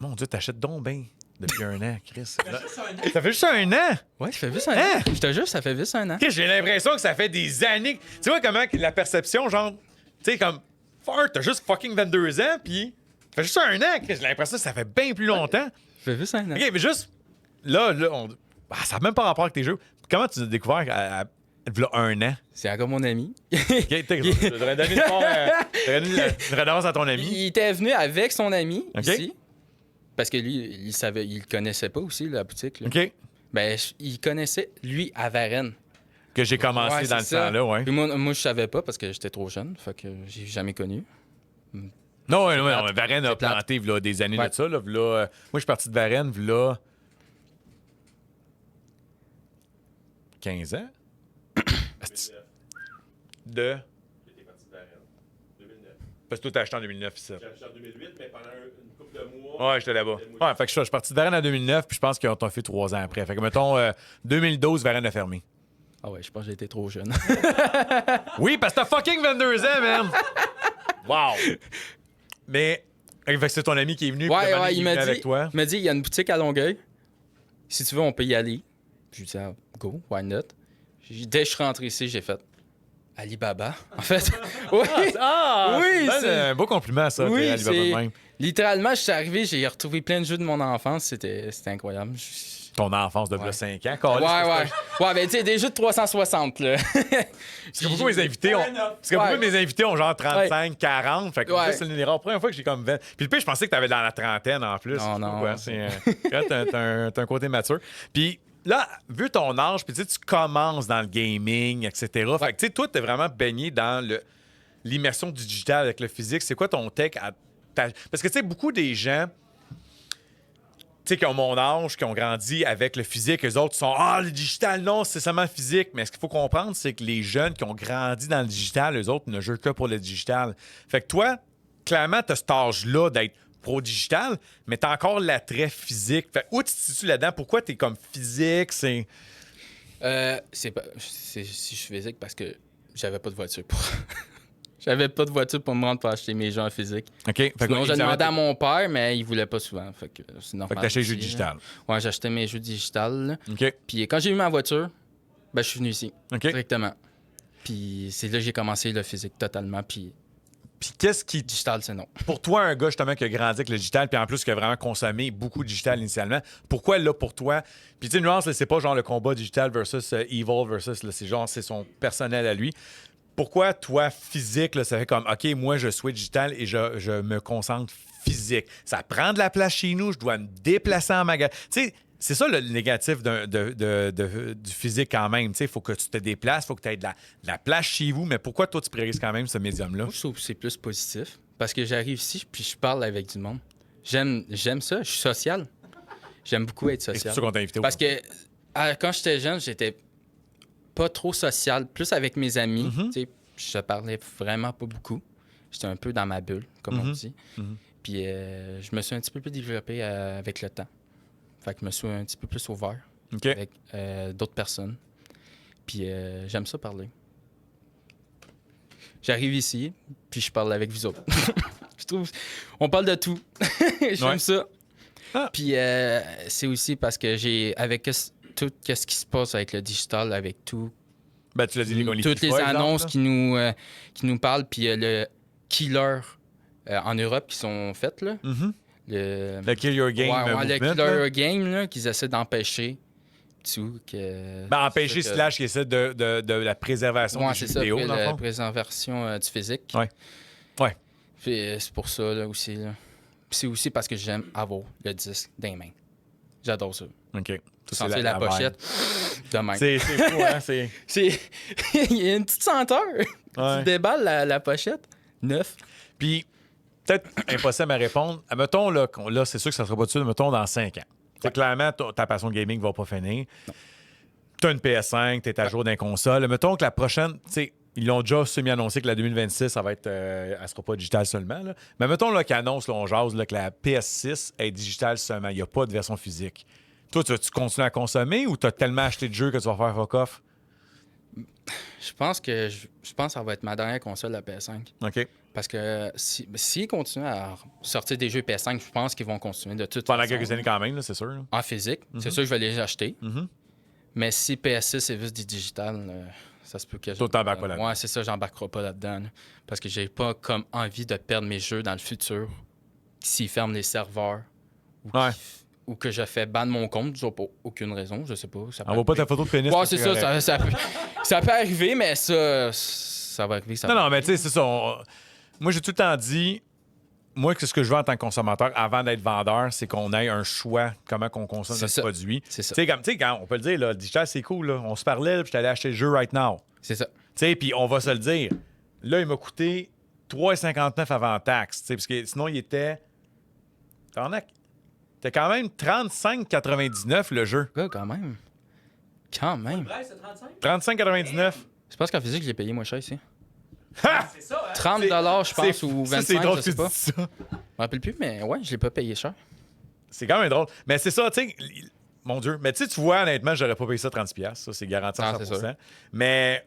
mon Dieu, t'achètes donc bien depuis un an, Chris. Juste un an. Ça fait juste un an! Ouais, ça fait juste un Hein? an. Je te jure, ça fait juste 1 an. Chris, j'ai l'impression que ça fait des années. Tu vois comment que la perception, genre, tu sais, comme, t'as juste fucking 22 ans, puis ça fait juste un an, Chris. J'ai l'impression que ça fait bien plus longtemps. Ça fait juste 1 an. OK, mais juste, là, ça n'a même pas rapport avec tes jeux. Comment tu as découvert v'là un an? C'est encore mon ami. OK, je devrais donner une redevance à ton ami. Il était venu avec son ami Ok. ici. Parce que lui, il le connaissait pas aussi, la boutique. Là. OK. Ben, il connaissait, lui, à Varennes. Que j'ai commencé Ouais, dans le c'est ça. temps-là, ouais. Puis moi, je savais pas parce que j'étais trop jeune. Fait que j'ai jamais connu. Non, mais Varennes a C'est plate. planté v'là des années Ouais. de ça. Là, moi, je suis parti de Varennes, v'là 15 ans. Asti- de... J'étais parti de Varennes. 2009. Parce que toi, t'as acheté en 2009 ici. J'ai acheté en 2008, mais pendant une couple de mois. Ouais, j'étais là-bas. Ouais, fait que je suis parti de Varennes en 2009, puis je pense qu'ils ont fait 3 ans après. Fait que, mettons, 2012, Varennes a fermé. Ah ouais, je pense que j'ai été trop jeune. Oui, parce que t'as fucking 22 ans, man! Wow! Mais Fait que c'est ton ami qui est venu, puis Ouais, le moment ouais, il il est m'a venu dit, avec toi. il m'a dit, il y a une boutique à Longueuil. Si tu veux, on peut y aller. Je lui ai dit, ah, go, why not? Dès que je suis rentré ici, j'ai fait Alibaba, en fait. Oui, oui, c'est un beau compliment, ça, oui, Alibaba de même. littéralement, je suis arrivé, j'ai retrouvé plein de jeux de mon enfance. C'était incroyable. Ton enfance de Ouais. 5 ans. Ouais, Caliste, ouais. Ouais, ben, tu sais, des jeux de 360, là. Parce que beaucoup de mes invités ont... Parce que beaucoup de mes invités ont genre 35, 40. Fait que Ouais. c'est une première fois que j'ai comme 20. Puis le pire, je pensais que t'avais dans la trentaine en plus. Non, Je sais pas non. quoi, t'as un côté mature. Puis là, vu ton âge, puis tu sais, tu commences dans le gaming, etc. Fait que tu sais, toi, t'es vraiment baigné dans l'immersion du digital avec le physique. C'est quoi ton tech Parce que tu sais, beaucoup des gens... Tu sais, qui ont mon âge, qui ont grandi avec le physique, eux autres sont le digital, non, c'est seulement physique. Mais ce qu'il faut comprendre, c'est que les jeunes qui ont grandi dans le digital, eux autres ne jouent que pour le digital. Fait que toi, clairement, tu as cet âge-là d'être pro-digital, mais tu as encore l'attrait physique. Fait où tu te situes là-dedans? Pourquoi tu es comme physique? Si je suis physique parce que j'avais pas de voiture pour. J'avais pas de voiture pour me rendre pour acheter mes jeux en physique. OK. Fait Sinon, que, j'ai demandé à mon père, mais il voulait pas souvent. Fait que c'est normal. Fait que t'achètes les jeux aussi, digital. là. Ouais, j'achetais mes jeux digital. Là. OK. Puis quand j'ai eu ma voiture, ben, je suis venu ici. OK. Directement. Puis c'est là que j'ai commencé le physique totalement. Puis Puis qu'est-ce qui... digital, c'est non. Pour toi, un gars justement qui a grandi avec le digital, puis en plus qui a vraiment consommé beaucoup de digital initialement, pourquoi là pour toi? Puis tu sais, nuance, là, c'est pas genre le combat digital versus evil versus, là, c'est genre, c'est son personnel à lui. Pourquoi toi, physique, là, ça fait comme, OK, moi, je suis digital et je me concentre physique. Ça prend de la place chez nous, je dois me déplacer en magasin. Tu sais, c'est ça le négatif du physique quand même. Il faut que tu te déplaces, il faut que tu aies de la place chez vous. Mais pourquoi toi, tu priorises quand même ce médium-là? Moi, je trouve que c'est plus positif. Parce que j'arrive ici, puis je parle avec du monde. J'aime ça, je suis social. J'aime beaucoup être Et c'est social. pour ça qu'on t'a invité. Parce que quand j'étais jeune, j'étais pas trop social, plus avec mes amis. Tu sais, je parlais vraiment pas beaucoup. J'étais un peu dans ma bulle, comme on dit. Puis je me suis un petit peu plus développé avec le temps. Fait que je me suis un petit peu plus ouvert OK. avec d'autres personnes. Puis j'aime ça parler. J'arrive ici, puis je parle avec vous autres. Je trouve... On parle de tout. J'aime Ouais. ça. Ah. Puis c'est aussi parce que avec tout ce qui se passe avec le digital, avec tout, Ben, tu l'as dit, les toutes les FIFA, exemple, annonces là. qui nous parlent, puis le killer en Europe qui sont faites, là. Le Kill Your Game. Ouais, movement, le là. killer game, là, qu'ils essaient d'empêcher. Tout, que, Ben, empêcher c'est ça que- slash qui essaie de la préservation Ouais, des c'est jeux ça, vidéo, dans le la fond. préservation du physique. Ouais. Ouais. Puis c'est pour ça, là, aussi. Là. Puis c'est aussi parce que j'aime avoir le disque dans les mains. J'adore ça. OK. Ça, c'est Sentir la pochette de même. C'est fou, hein? C'est... Il y a une petite senteur. Ouais. Tu déballes la pochette. Neuf. Puis, peut-être impossible à répondre. Mettons, là, c'est sûr que ça sera pas dessus, mettons, dans 5 ans. Ouais. Clairement, ta passion de gaming va pas finir. Tu as une PS5, tu es à jour d'un console. Mettons que la prochaine, tu sais, ils l'ont déjà semi-annoncé que la 2026, ça va être. Elle sera pas digitale seulement. Là. Mais mettons là, qu'ils annoncent, là, on jase, là, que la PS6 est digitale seulement. Il n'y a pas de version physique. Toi, tu continues à consommer ou tu as tellement acheté de jeux que tu vas faire fuck off? Je pense que ça va être ma dernière console, la PS5. OK. Parce que s'ils continuent à sortir des jeux PS5, je pense qu'ils vont continuer de toute Pendant façon. quelques années quand même, là, c'est sûr. Là. En physique, c'est sûr que je vais les acheter. Mhm. Mais si PS6 est juste du digital, ça se peut que Toi, t'embarques pas là-dedans. Ouais, c'est ça, j'embarquerai pas là-dedans. Là. Parce que j'ai pas comme envie de perdre mes jeux dans le futur. S'ils ferment les serveurs Ouais. ou que je fais ban mon compte, j'ai pas aucune raison, je sais pas. Ça peut Envoie pas ta photo de pénis. Ouais, parce c'est que ça, correct. ça peut arriver, mais ça va arriver. Ça Non, va non, mais tu sais, c'est ça. Moi, j'ai tout le temps dit, moi, que ce que je veux en tant que consommateur, avant d'être vendeur, c'est qu'on ait un choix, comment qu'on consomme C'est notre ça. produit. C'est ça. Tu sais, quand on peut le dire, là, le digital, c'est cool. Là. On se parlait, puis je t'allais acheter le jeu right now. C'est ça. Tu sais, puis on va se le dire. Là, il m'a coûté 3,59 avant taxe. Tu sais, parce que sinon, il était. C'était quand même 35,99 le jeu. Ouais, quand même. Quand même. Ouais, c'est 35? 35,99. C'est parce qu'en physique, je l'ai payé moins cher ici. Ha! C'est ça, hein? 30 je pense, ou 25, c'est drôle je sais que tu pas. dis ça. Je me rappelle plus, mais ouais, je l'ai pas payé cher. C'est quand même drôle. Mais c'est ça, tu sais. Mon Dieu. Mais tu vois, honnêtement, j'aurais pas payé ça 30$. Ça, c'est garanti à Ah, c'est 100%. Mais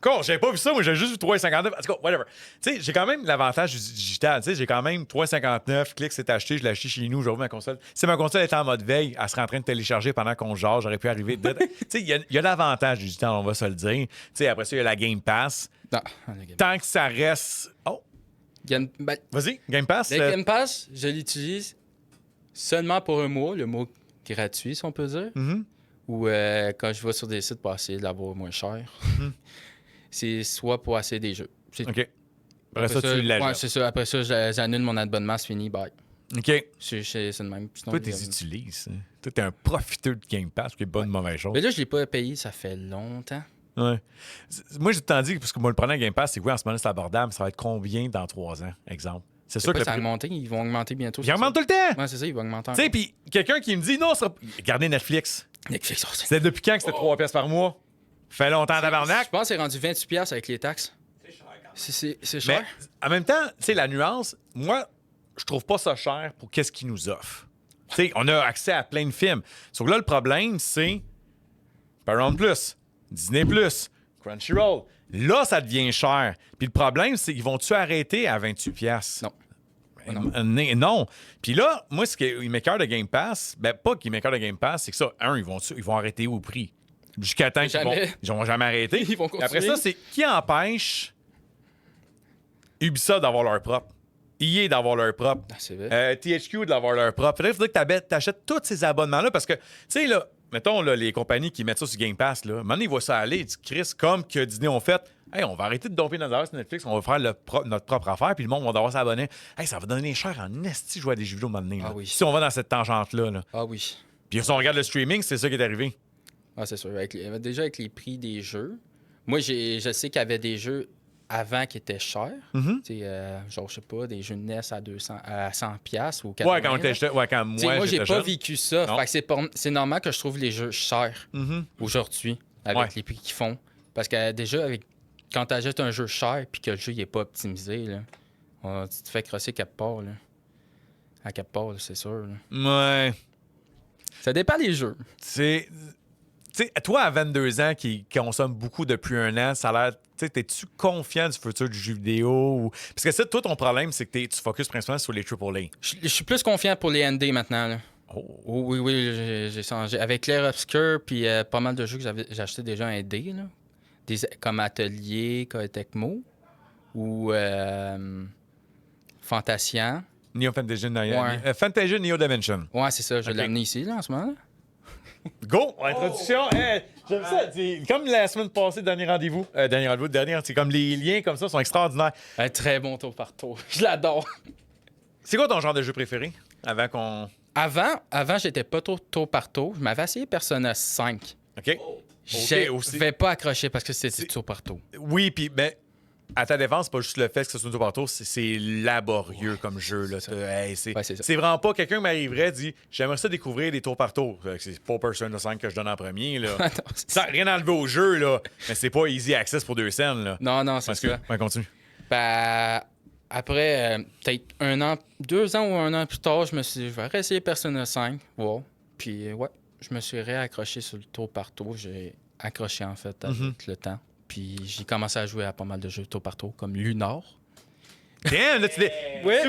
Con, j'avais pas vu ça, moi j'ai juste vu 3,59. En tout cas, whatever. Tu sais, j'ai quand même l'avantage du digital. Tu sais, j'ai quand même 3,59. Clic, c'est acheté, je l'ai acheté chez nous, j'ouvre ma console. Si ma console était en mode veille, elle serait en train de télécharger pendant qu'on jase, j'aurais pu arriver. Tu sais, il y a l'avantage du digital, on va se le dire. Tu sais, après ça, il y a la Game Pass. Non, Tant que ça reste. Oh, vas-y, Game Pass. Le Game Pass, je l'utilise seulement pour un mois, le mois gratuit, si on peut dire. Mhm. Ou quand je vais sur des sites pour essayer de l'avoir moins cher. C'est soit pour essayer des jeux. OK. Après ça, tu l'achètes. Ouais, c'est ça. Après ça, j'annule mon abonnement, c'est fini, bye. OK. C'est le même. Sinon, Toi, tu les utilises. Toi, t'es un profiteur de Game Pass, ce qui est bonne mauvaise chose. Mais là, je l'ai pas payé, ça fait longtemps. Ouais. Moi, j'ai tant dit, parce que moi, le problème de Game Pass, c'est que oui, en ce moment, c'est abordable. Ça va être combien dans 3 ans, exemple? C'est sûr que ça a augmenté, ils vont augmenter bientôt. Ils augmentent tout le temps! Ouais, c'est ça, ils vont augmenter. Tu sais, puis quelqu'un qui me dit, non, regardez Netflix. Netflix, C'est depuis quand que c'était 3 pièces par mois? Fait longtemps, je tabarnak. pense que c'est rendu 28$ avec les taxes. C'est cher quand même. C'est cher. Mais en même temps, tu sais, la nuance, moi, je trouve pas ça cher pour qu'est-ce qu'ils nous offrent. Tu sais, on a accès à plein de films. Sauf que là, le problème, c'est Paramount+, Disney+, Crunchyroll. Là, ça devient cher. Puis le problème, c'est qu'ils vont-tu arrêter à 28$? Non. Non. Puis là, moi, ce qui m'écoeure de Game Pass, ben pas qui m'écoeure de Game Pass, c'est que ça, ils vont arrêter au prix. Jusqu'à temps qu'ils vont jamais arrêter. Ils vont continuer. Après ça, c'est qui empêche Ubisoft d'avoir leur propre, EA d'avoir leur propre, Ah, c'est vrai. THQ d'avoir leur propre. Il faudrait que tu achètes tous ces abonnements-là parce que, tu sais, là, mettons, là, les compagnies qui mettent ça sur Game Pass, là, maintenant, ils voient ça aller. Ils disent, Chris, comme que Disney ont fait, hey, on va arrêter de domper notre affaire sur Netflix, on va faire notre propre affaire, puis le monde va devoir s'abonner. Hey, ça va donner cher en esti jouer à des jeux vidéo maintenant. Ah oui. Si on va dans cette tangente-là. Là. Ah oui. Puis si on regarde le streaming, c'est ça qui est arrivé. Ah, c'est sûr. Déjà, avec les prix des jeux, moi, je sais qu'il y avait des jeux avant qui étaient chers. Mhm. Tu sais, genre, je sais pas, des jeux de NES à 100$ ou 80$. Ouais, quand Tu sais, moi, j'ai j'étais pas jeune. vécu ça. Non. Fait que c'est normal que je trouve les jeux chers Mhm. aujourd'hui avec Ouais. les prix qu'ils font. Parce que déjà, quand tu achètes un jeu cher puis que le jeu n'est pas optimisé, là, tu te fais crosser quelque part. Là. À quelque part, là, c'est sûr. Là. Ouais. Ça dépend des jeux. Tu sais, toi, à 22 ans, qui consomme beaucoup depuis un an, ça a l'air. Tu sais, t'es-tu confiant du futur du jeu vidéo? Parce que ça, toi, ton problème, c'est que tu focuses principalement sur les AAA. Je suis plus confiant pour les ND maintenant. Là. Oh. Oh, oui, j'ai changé. Avec Clair Obscur, puis pas mal de jeux que j'ai acheté déjà un ND, là. Comme Atelier, Tecmo, ou Fantasia. Neo Fantasia, Ouais. Fantasia Neo Dimension. Ouais, c'est ça. Je Ok. l'ai amené ici, là, en ce moment. Là. Go! Introduction! Hey, j'aime ça. C'est comme la semaine passée, dernier rendez-vous. C'est comme les liens comme ça sont extraordinaires. Un très bon tour par tour. Je l'adore. C'est quoi ton genre de jeu préféré? Avant qu'on. Avant j'étais pas trop tour par tour. Je m'avais essayé Persona 5. OK? Je aussi. vais pas accrocher parce que c'était tour par tour. Oui, puis ben, à ta défense, c'est pas juste le fait que ce soit un tour par tour, c'est laborieux comme jeu. Là. Ouais, c'est ça. C'est vraiment pas quelqu'un m'arriverait dit j'aimerais ça découvrir des tours par tour. C'est pas Persona 5 que je donne en premier. Là. Non, c'est Ça rien enlevé au jeu, là. Mais c'est pas easy access pour 2 scènes. Là. non, c'est ça. Ouais, continue. Ben, après, peut-être 2 ans ou 1 an plus tard, je vais réessayer Persona 5. Wow. Puis, ouais, je me suis réaccroché sur le tour par tour. J'ai accroché, en fait, avec le temps. Puis, j'ai commencé à jouer à pas mal de jeux tour par tour, comme Lunar. Damn, là, tu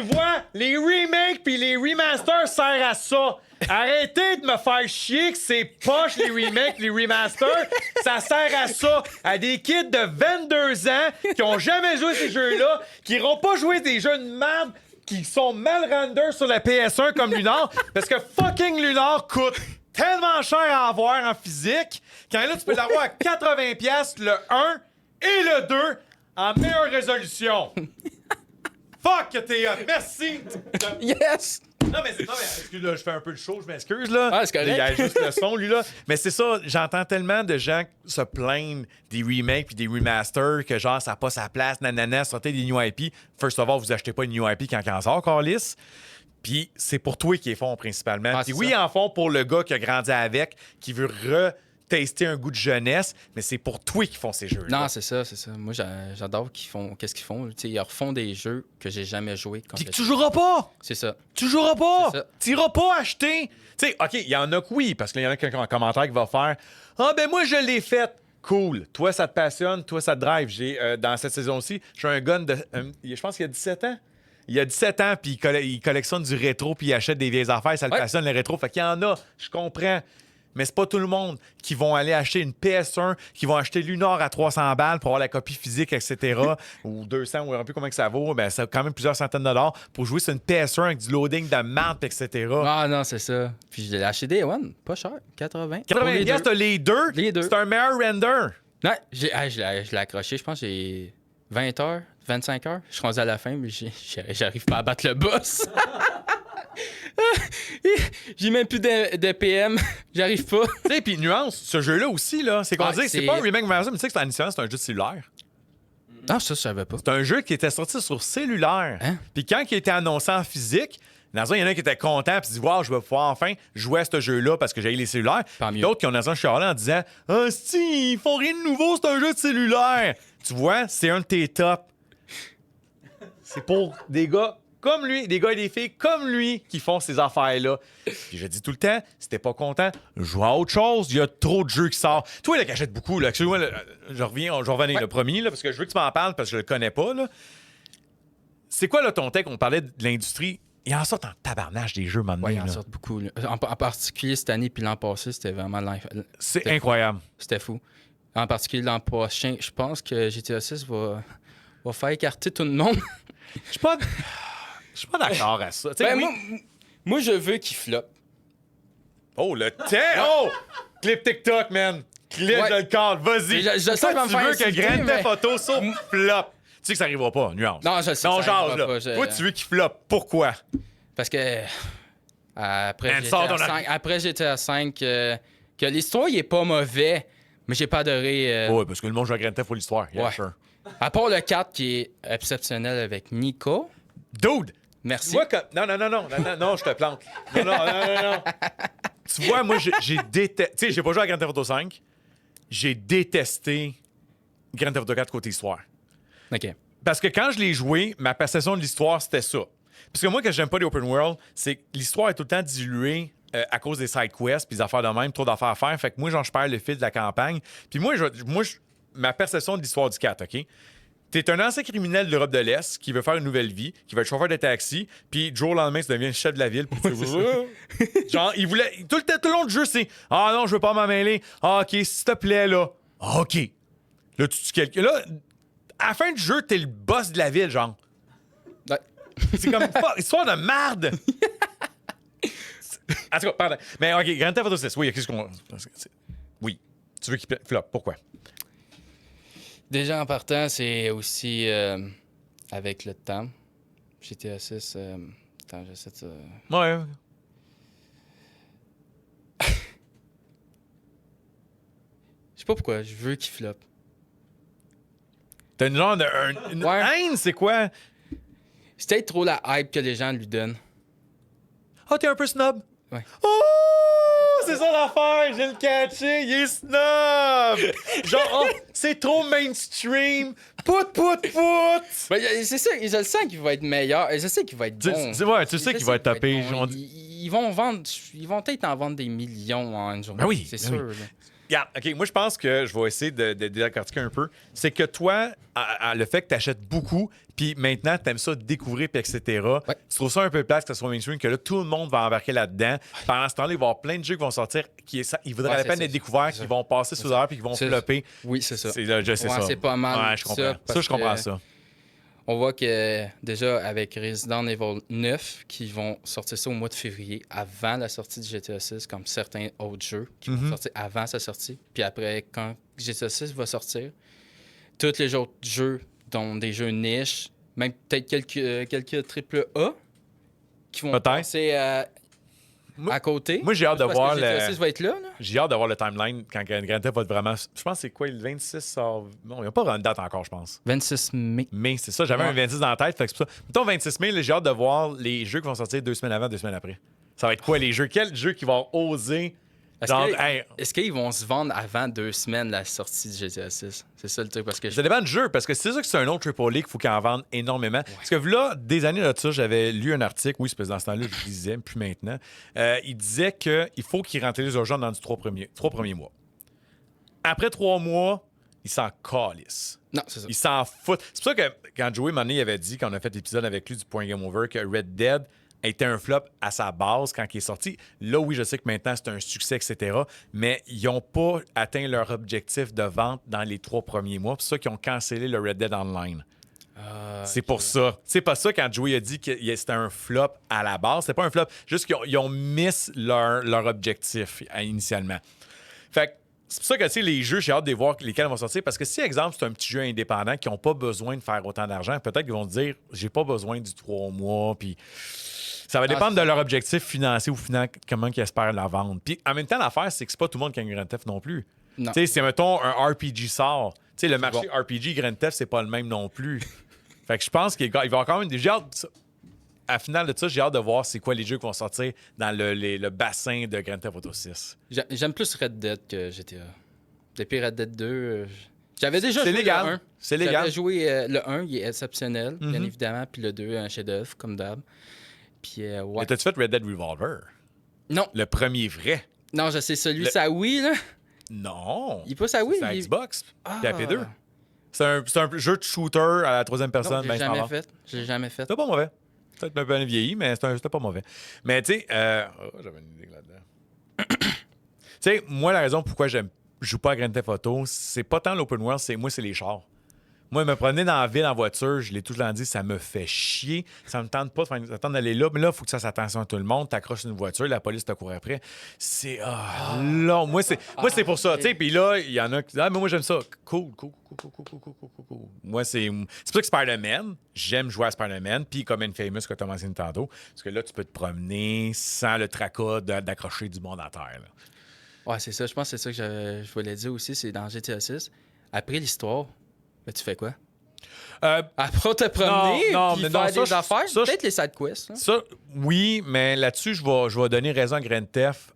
vois, les remakes puis les remasters servent à ça. Arrêtez de me faire chier que c'est poche, les remakes, les remasters. Ça sert à ça, à des kids de 22 ans qui ont jamais joué ces jeux-là, qui n'iront pas jouer des jeux de merde qui sont mal renders sur la PS1 comme Lunar, parce que fucking Lunar coûte tellement cher à avoir en physique, quand là, tu peux l'avoir à 80$ le 1 et le 2 en meilleure résolution. Fuck que t'es hot. Merci. Yes! Non, mais excuse, là, je fais un peu de show, je m'excuse, là. Ah, c'est correct. Il y a juste le son, lui, là. Mais c'est ça, j'entends tellement de gens se plaindre des remakes puis des remasters que genre, ça n'a pas sa place, nanana, sortez des new IP. First of all, vous achetez pas une new IP quand il en sort, Carlis. Puis c'est pour toi qu'ils font principalement. Ah, Puis c'est oui, ils ça. en font pour le gars qui a grandi avec, qui veut tester un goût de jeunesse, mais c'est pour toi qu'ils font ces jeux-là. Non, c'est ça. Moi, j'adore qu'est-ce qu'ils font. Tu sais, ils refont des jeux que j'ai jamais joué. Puis que tu joueras pas! C'est ça. Tu joueras pas! C'est ça. Tu iras pas acheter! Tu sais, OK, il y en a que oui, parce qu'il y en a quelqu'un en commentaire qui va faire « Ah, ben moi, je l'ai fait. » Cool. Toi, ça te passionne. Toi, ça te drive. Dans cette saison-ci, je suis un gun de... je pense qu'il y a 17 ans. Il a 17 ans, puis il collectionne du rétro, puis il achète des vieilles affaires. Ça le passionne, les rétro. Fait qu'il y en a, je comprends. Mais c'est pas tout le monde qui vont aller acheter une PS1, qui vont acheter Lunar à 300 balles pour avoir la copie physique, etc. ou 200, ou un peu comment que ça vaut. Ben, ça coûte quand même plusieurs centaines de dollars pour jouer sur une PS1 avec du loading de merde, etc. Ah non, c'est ça. Puis je l'ai acheté Day One, pas cher, 80. 80 piastres, t'as les deux. Les deux. C'est un meilleur render. Non, je l'ai accroché, je pense que j'ai 20 heures, 25 heures. Je suis rendu à la fin, mais j'arrive pas à battre le boss. J'ai même plus de PM. J'arrive pas. Tu sais, puis nuance, ce jeu-là aussi, là, c'est qu'on dit, c'est pas un remake version, mais tu sais que c'est initialement, c'est un jeu de cellulaire. Non, ça, je savais pas. C'est un jeu qui était sorti sur cellulaire. Hein? Puis quand il était annoncé en physique, dans un, il y en a qui étaient contents puis dit wow, je vais pouvoir enfin jouer à ce jeu-là parce que j'ai les cellulaires. Pas mieux. D'autres qui ont dans un chialé en disant ah, si, ils font rien de nouveau, c'est un jeu de cellulaire. Tu vois, c'est un de tes tops. C'est pour des gars comme lui, des gars et des filles comme lui qui font ces affaires-là. Puis je dis tout le temps, si t'es pas content, joue à autre chose. Il y a trop de jeux qui sortent. Toi, là, qui achète beaucoup, là, excuse-moi, je reviens le premier, là, parce que je veux que tu m'en parles parce que je le connais pas. Là. C'est quoi là, ton take? On parlait de l'industrie. Il en sort en tabarnage des jeux maintenant. Oui, il en sort beaucoup. Là. En particulier cette année puis l'an passé, c'était vraiment C'est incroyable. C'était fou. En particulier l'an prochain, je pense que GTA 6 va faire écarter tout le monde. Je suis pas d'accord à ça. Ben, Oui. moi, je veux qu'il floppe. Oh, le temps! Oh! Clip TikTok, man! Clip Ouais. de le corps, vas-y! Je sais Toi, qu'il va me tu faire veux que insulter, Grand mais- Theft Auto sur flop. Tu sais que ça arrivera pas, nuance. Non, je sais Non, que ça jase, arrivera là. pas, Toi, tu veux qu'il floppe. Pourquoi? Parce que après Man, sors GTA ton 5, après GTA 5 que l'histoire, il est pas mauvais, mais j'ai pas adoré... Ouais, parce que le monde joue à Grand Theft pour l'histoire. Yeah, Ouais. sure. À part le 4 qui est exceptionnel avec Nico. Dude! Merci. Tu vois que... Non, je te plante. Non. Tu vois, moi, j'ai détesté... Tu sais, j'ai pas joué à Grand Theft Auto 5. J'ai détesté Grand Theft Auto 4 côté histoire. OK. Parce que quand je l'ai joué, ma perception de l'histoire, c'était ça. Parce que moi, que j'aime pas les open world, c'est que l'histoire est tout le temps diluée à cause des side quests puis des affaires de même, trop d'affaires à faire. Fait que moi, je perds le fil de la campagne. Puis moi, ma perception de l'histoire du 4, OK? T'es un ancien criminel de l'Europe de l'Est qui veut faire une nouvelle vie, qui va être chauffeur de taxi, puis du jour au lendemain, tu deviens le chef de la ville. Puis genre, il voulait... Tout le long du jeu, c'est « Ah non, je veux pas m'en mêler. Ah, OK, s'il te plaît, là. Ah, OK. » Là, tu tues quelqu'un. Là, à la fin du jeu, t'es le boss de la ville, genre. Ouais. C'est comme histoire de merde. En tout cas, pardon. Mais OK, Grand Theft Auto 6, oui, qu'est-ce qu'on... Oui. Tu veux qu'il floppe. Pourquoi? Déjà en partant, c'est aussi avec le temps. GTA 6, attends, j'essaie de... Ouais. Je sais pas pourquoi, je veux qu'il floppe. T'as une genre de... une Ouais. haine, c'est quoi? C'est peut-être trop la hype que les gens lui donnent. Ah, t'es un peu snob? Ouais. Oh! C'est ça l'affaire! J'ai le catché! Il est snob! Genre, oh, c'est trop mainstream! Pout! Ben, c'est ça, je le sens qu'il va être meilleur. Je sais qu'il va être bon. Tu sais qu'il va être topé. bon. Ils vont vendre... Ils vont peut-être en vendre des millions en une journée. Ben oui, c'est ben sûr. oui. là. Regarde, OK, moi, je pense que je vais essayer de décortiquer un peu. C'est que toi, le fait que tu achètes beaucoup, puis maintenant, tu aimes ça découvrir, puis etc., tu trouves ça un peu plate que ce soit mainstream, que là, tout le monde va embarquer là-dedans. Pendant ce temps-là, il va y avoir plein de jeux qui vont sortir, ils voudraient la c'est peine ça, d'être découverts, c'est qui ça. vont passer sous l'heure, puis qui vont C'est- flopper. Oui, c'est ça. Je sais ça. C'est pas mal Ouais, je comprends. ça, parce je comprends que- ça. On voit que déjà avec Resident Evil 9, qui vont sortir ça au mois de février, avant la sortie du GTA 6, comme certains autres jeux qui vont sortir avant sa sortie. Puis après, quand GTA 6 va sortir, tous les autres jeux, dont des jeux niches, même peut-être quelques AAA, qui vont Peut-être. passer Moi- à côté. moi, j'ai hâte de Parce que voir GTA le- 6 va être là. J'ai hâte d'avoir le timeline quand Grand Theft va être vraiment... Je pense que c'est quoi, le 26 sort... Non, il n'y a pas une date encore, je pense. 26 mai. Mais c'est ça, j'avais Ouais. un 26 dans la tête. Fait que c'est pour ça. Mettons 26 mai, là, j'ai hâte de voir les jeux qui vont sortir 2 semaines avant, 2 semaines après. Ça va être quoi les jeux? Quel jeu qui va oser? Est-ce Genre, que- hey, est-ce qu'ils vont se vendre avant 2 semaines la sortie du GTA 6? C'est ça le truc, parce que ça dépend du jeu, parce que c'est sûr que c'est un autre AAA qu'il faut qu'ils en vendent énormément. Parce que là, des années de ça, j'avais lu un article, oui, c'est parce que dans ce temps-là, je lisais, plus maintenant. Il disait qu'il faut qu'ils rentabilisent leurs gens dans les 3 premiers mois. après 3 mois, ils s'en calissent. Non, c'est ça. Ils s'en foutent. C'est pour ça que quand Joey Money avait dit, quand on a fait l'épisode avec lui du Point Game Over, que Red Dead était un flop à sa base quand il est sorti. Là, oui, je sais que maintenant, c'est un succès, etc. Mais ils n'ont pas atteint leur objectif de vente dans les 3 premiers mois. C'est ça qu'ils ont cancellé le Red Dead Online. C'est pour ça. C'est pas ça quand Joey a dit que c'était un flop à la base. C'était pas un flop. Juste qu'ils ont miss leur objectif initialement. Fait que c'est pour ça que, tu sais, les jeux, j'ai hâte de voir lesquels vont sortir. Parce que si, exemple, c'est un petit jeu indépendant qui n'ont pas besoin de faire autant d'argent, peut-être qu'ils vont se dire, j'ai pas besoin du 3 mois, puis ça va dépendre de leur objectif financier ou comment ils espèrent la vendre. Puis en même temps, l'affaire, c'est que c'est pas tout le monde qui a un Grand Theft non plus. Non. Tu sais, si, mettons, un RPG sort, tu sais, le marché bon. RPG Grand Theft, c'est pas le même non plus. Fait que je pense qu'il va y avoir quand même des... À la finale de ça, j'ai hâte de voir c'est quoi les jeux qui vont sortir dans le bassin de Grand Theft Auto 6. J'aime plus Red Dead que GTA. Depuis Red Dead 2, j'avais déjà C'est joué légal. le 1. C'est légal. J'avais joué le 1, il est exceptionnel, bien évidemment. Puis le 2, un chef-d'œuvre, comme d'hab. Puis, ouais. Mais t'as-tu fait Red Dead Revolver? Non, Le premier vrai? non, je sais, celui, ça Wii, là. Non. Il est pas ça Wii. C'est à il- Xbox. Ah. Puis à P2. C'est un jeu de shooter à la 3e Non, personne. j'ai ben jamais standard. fait. J'ai jamais fait. C'était pas mauvais. Peut-être un peu vieilli, mais c'était pas mauvais. Mais tu sais, j'avais une idée là-dedans. Tu sais, moi, la raison pourquoi je joue pas à Grand Theft Auto, c'est pas tant l'open world, c'est les chars. Moi, me promener dans la ville en voiture, je l'ai tout le temps dit, ça me fait chier. Ça me tente pas ça tente d'aller là. Mais là, il faut que ça fasse attention à tout le monde. T'accroches une voiture, la police te court après. C'est long. Moi, c'est pour ça. Tu sais, puis là, il y en a qui disent, ah, mais moi, j'aime ça. Cool. Moi, c'est pour ça que Spider-Man, j'aime jouer à Spider-Man. Puis comme Infamous que tu as mentionné tantôt, parce que là, tu peux te promener sans le tracas d'accrocher du monde à terre. Là. Ouais, c'est ça. Je pense que c'est ça que je voulais dire aussi. C'est dans GTA 6. Après l'histoire, ben, tu fais quoi? Après te promener non, puis mais faire non, des ça, affaires, ça, peut-être les side quests. Hein? Ça, oui, mais là-dessus, je vais donner raison à Grand Theft.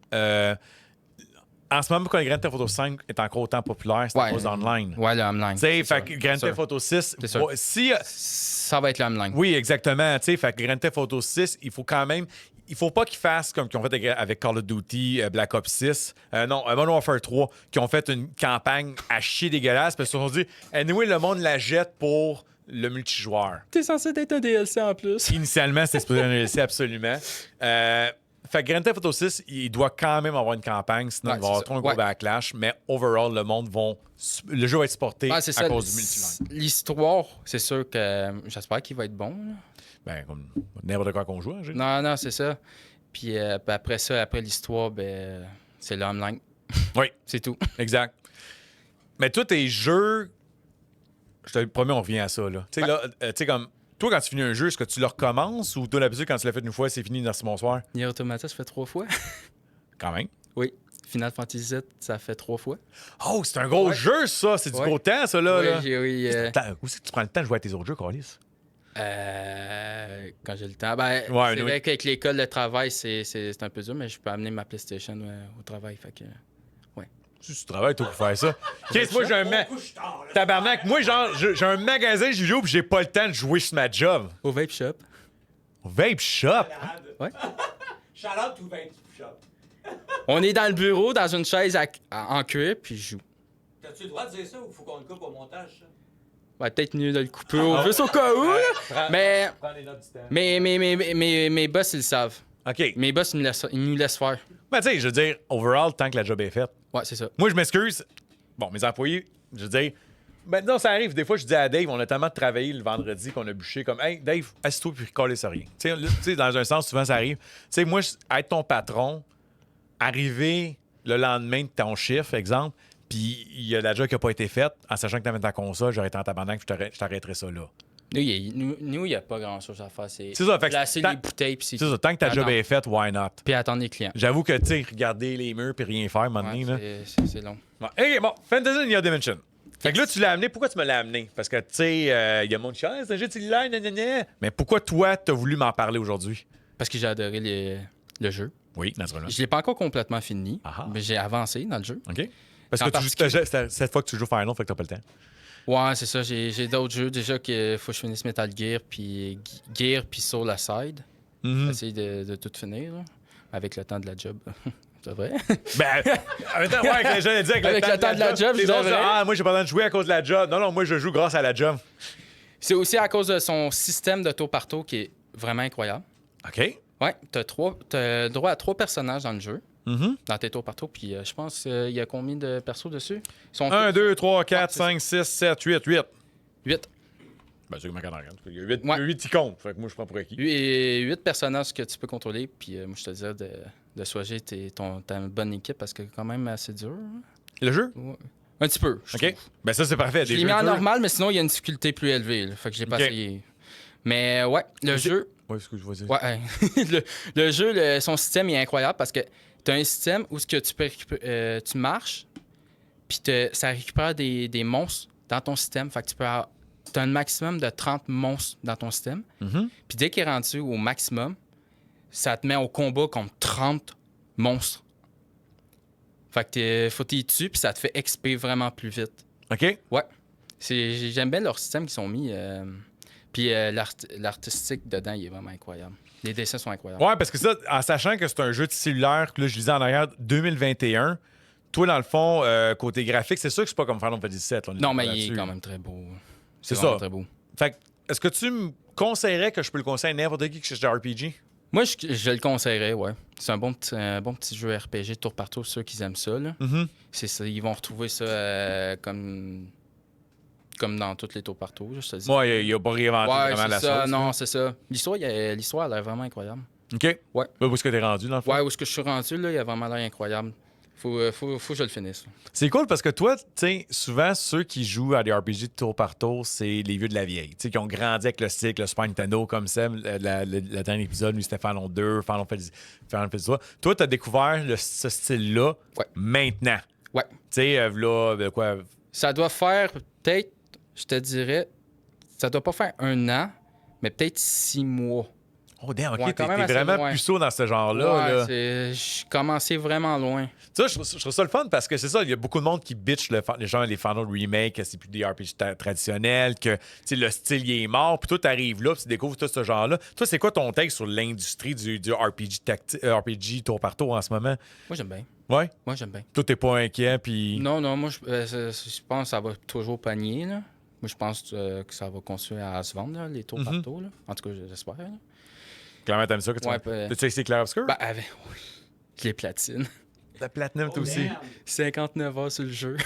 En ce moment, pourquoi Grand Theft Auto 5 est encore autant populaire, c'est à cause d'online. Ouais, le online. Tu sais, c'est fait que Grand sûr. Theft Auto 6, C'est sûr. si, Ça va être le online. oui, exactement. Tu sais, fait que Grand Theft Auto 6, il faut quand même. Il faut pas qu'ils fassent comme qu'ils ont fait avec Call of Duty, Black Ops 6, Modern Warfare 3, qui ont fait une campagne à chier dégueulasse, parce qu'ils se sont dit, anyway, le monde la jette pour le multijoueur. T'es censé être un DLC en plus. Initialement, c'était supposé être un DLC, absolument. Fait que Grand Theft Auto 6, il doit quand même avoir une campagne, sinon Ouais, il va y avoir c'est trop un ça. gros Ouais. backlash. Mais overall, le jeu va être supporté Ah, c'est à ça. cause du multijoueur. L'histoire, c'est sûr que j'espère qu'il va être bon. Là. Ben, comme n'importe quoi qu'on joue, hein, j'ai. Non, c'est ça. Puis après ça, après l'histoire, ben, c'est l'online. Oui, C'est tout. exact. Mais tous tes jeux, je te le promets, on revient à ça. Là. Tu sais, là, tu sais, comme, toi, quand tu finis un jeu, est-ce que tu le recommences ou toi, l'habitude, quand tu l'as fait une fois, c'est fini, merci, bonsoir? Nier Automata, ça fait 3 fois. Quand même. Oui. Final Fantasy VII, ça fait 3 fois. Oh, c'est un gros jeu, ça! C'est du Ouais. gros temps, ça, là. oui, là. oui. Où c'est que tu prends le temps de jouer à tes autres jeux, Carlis? Quand j'ai le temps. Ben, Ouais, c'est oui. vrai qu'avec l'école, le travail, c'est un peu dur, mais je peux amener ma PlayStation au travail. Fait que... Si tu travailles, toi, pour faire ça. Qu'est-ce que moi, j'ai un Couche tard, là. tabarnak. Moi, genre, j'ai un magasin de jeux vidéo puis j'ai pas le temps de jouer sur ma job. Au vape shop. Vape shop. Malade. Ouais. Shout out to 20 shop. On est dans le bureau, dans une chaise en cuir, puis je joue. T'as-tu le droit de dire ça ou faut qu'on le coupe au montage, ça? Ouais, peut-être mieux de le couper juste au cas où. là. Mais Prends les notes du temps. mes boss, ils le savent. OK. Mes boss, ils nous laissent faire. Ben, tu sais, je veux dire, overall, tant que la job est faite. Ouais, c'est ça. Moi, je m'excuse. Bon, mes employés, je veux dire, ben non, ça arrive. Des fois, je dis à Dave, on a tellement travaillé le vendredi qu'on a bûché comme, hey, Dave, assis-toi puis coller ça rien. Tu sais, dans un sens, souvent, ça arrive. Tu sais, moi, être ton patron, arriver le lendemain de ton chiffre, exemple, puis il y a la job qui n'a pas été faite, en sachant que tu avais ta console, j'aurais été en tabarnak, je t'arrêterais ça là. Nous, il n'y a pas grand-chose à faire. C'est C'est ça, fait que placer tant- les bouteilles, puis C'est ça, tant que ta job Attends. est faite, why not? Puis attendre les clients. J'avoue que, tu sais, regarder les murs puis rien faire, à un moment donné, là. Ouais, c'est long. Ouais. OK, bon, Fantasy New Dimension. Fait que là, tu l'as amené. Pourquoi tu me l'as amené? Parce que, tu sais, il y a mon chien, c'est un jeu de cellulaire, nanana. Mais pourquoi toi, t'as voulu m'en parler aujourd'hui? Parce que j'ai adoré le jeu. Oui, naturellement. Je l'ai pas encore complètement fini, Ah. mais j'ai avancé dans le jeu. OK? Parce En que tu joues, cette fois que tu joues Final, fait que t'as pas le temps. Ouais, c'est ça. J'ai d'autres jeux déjà qu'il faut que je finisse Metal Gear, puis Gear, puis Soul Aside. Mhm. Essayer de tout finir, là, avec le temps de la job. C'est vrai? Ben, en même temps, ouais, j'allais dire avec le temps de la job, les je autres, devrais. ah, moi, j'ai pas le temps de jouer à cause de la job. Non, moi, je joue grâce à la job. C'est aussi à cause de son système de tour par tour qui est vraiment incroyable. OK. Ouais, t'as droit à 3 personnages dans le jeu, Mm-hmm. dans tes tours par tour. Puis je pense il y a combien de persos dessus? Ils sont 1, 2, 3, 4, c'est 5, 6, 7, 8. 8. 8. Ben, c'est comme quand on regarde. Il y a 8, Ouais. 8 icônes. Fait que moi, je prends pour acquis. 8 personnages que tu peux contrôler. Puis moi, je te disais de choisir ta bonne équipe parce que c'est quand même assez dur. Hein. Le jeu? Ouais. Un petit peu. je OK. trouve. Ben, ça, c'est parfait. Je Des l'ai jeux mis en durs. normal, mais sinon, il y a une difficulté plus élevée. Là. Fait que j'ai pas OK. essayé. Mais ouais, le jeu. Ouais, c'est ce que je vois dire. Ouais, le jeu, son système est incroyable parce que tu as un système où ce que tu peux tu marches, puis ça récupère des monstres dans ton système. Fait que tu as un maximum de 30 monstres dans ton système. Mhm. Puis dès qu'il est rendu au maximum, ça te met au combat contre 30 monstres. Fait que faut t'y dessus, puis ça te fait XP vraiment plus vite. OK. Ouais. J'aime bien leur système qu'ils sont mis. Puis l'artistique dedans, il est vraiment incroyable. Les dessins sont incroyables. Ouais, parce que ça, en sachant que c'est un jeu de cellulaire, que là, je lisais en arrière 2021, toi, dans le fond, côté graphique, c'est sûr que c'est pas comme Final Fantasy VII. Là, on est Non, mais il là-dessus. est quand même très beau. C'est vraiment ça. très beau. Fait que, est-ce que tu me conseillerais que je peux le conseiller à n'importe qui cherche des RPG? Moi, je le conseillerais, ouais. C'est un bon petit jeu RPG tour par tour, ceux qui aiment ça. Là. Mhm. C'est ça. Ils vont retrouver ça comme dans tous les tours par tour, je te dis. Moi, il a pas réinventé Ouais, vraiment la c'est ça. sauce. Non, c'est ça. L'histoire a l'air vraiment incroyable. OK. Ouais. Où est-ce que t'es rendu, dans le fond? Ouais, où est-ce que je suis rendu, là, il a vraiment l'air incroyable. Faut que je le finisse. Là. C'est cool parce que toi, tu sais, souvent, ceux qui jouent à des RPG de tour par tour, c'est les vieux de la vieille. Tu sais, qui ont grandi avec le cycle, le Super Nintendo, comme ça. Le dernier épisode, lui, c'était Final 2, Final Fantasy 3. Toi, t'as découvert ce style-là Ouais. maintenant. Ouais. Tu sais, là, quoi... Ça doit faire peut-être, je te dirais, ça doit pas faire 1 an, mais peut-être 6 mois. Oh, damn, OK, Ouais, t'es quand même assez vraiment loin. puceau dans ce genre-là. Ouais, là. je commençais vraiment loin. Ça, je trouve ça le fun parce que c'est ça, il y a beaucoup de monde qui bitch les Final Remake, que c'est plus des RPG traditionnels, que tu sais, le style il est mort, puis toi, t'arrives là, puis tu découvres tout ce genre-là. Toi, c'est quoi ton take sur l'industrie du RPG tour par tour en ce moment? Moi, j'aime bien. Ouais? Moi, j'aime bien. Toi, t'es pas inquiet, puis... Non, moi, je pense que ça va toujours pogner, là. Moi, je pense que ça va continuer à se vendre, là, les tours par tour, là. En tout cas, j'espère, là. Clairement, t'aimes ça que tu Ouais, T'as-tu essayé Clair Obscur? Ben, oui. Je les platine. La Platinum, toi aussi. merde. 59 heures sur le jeu.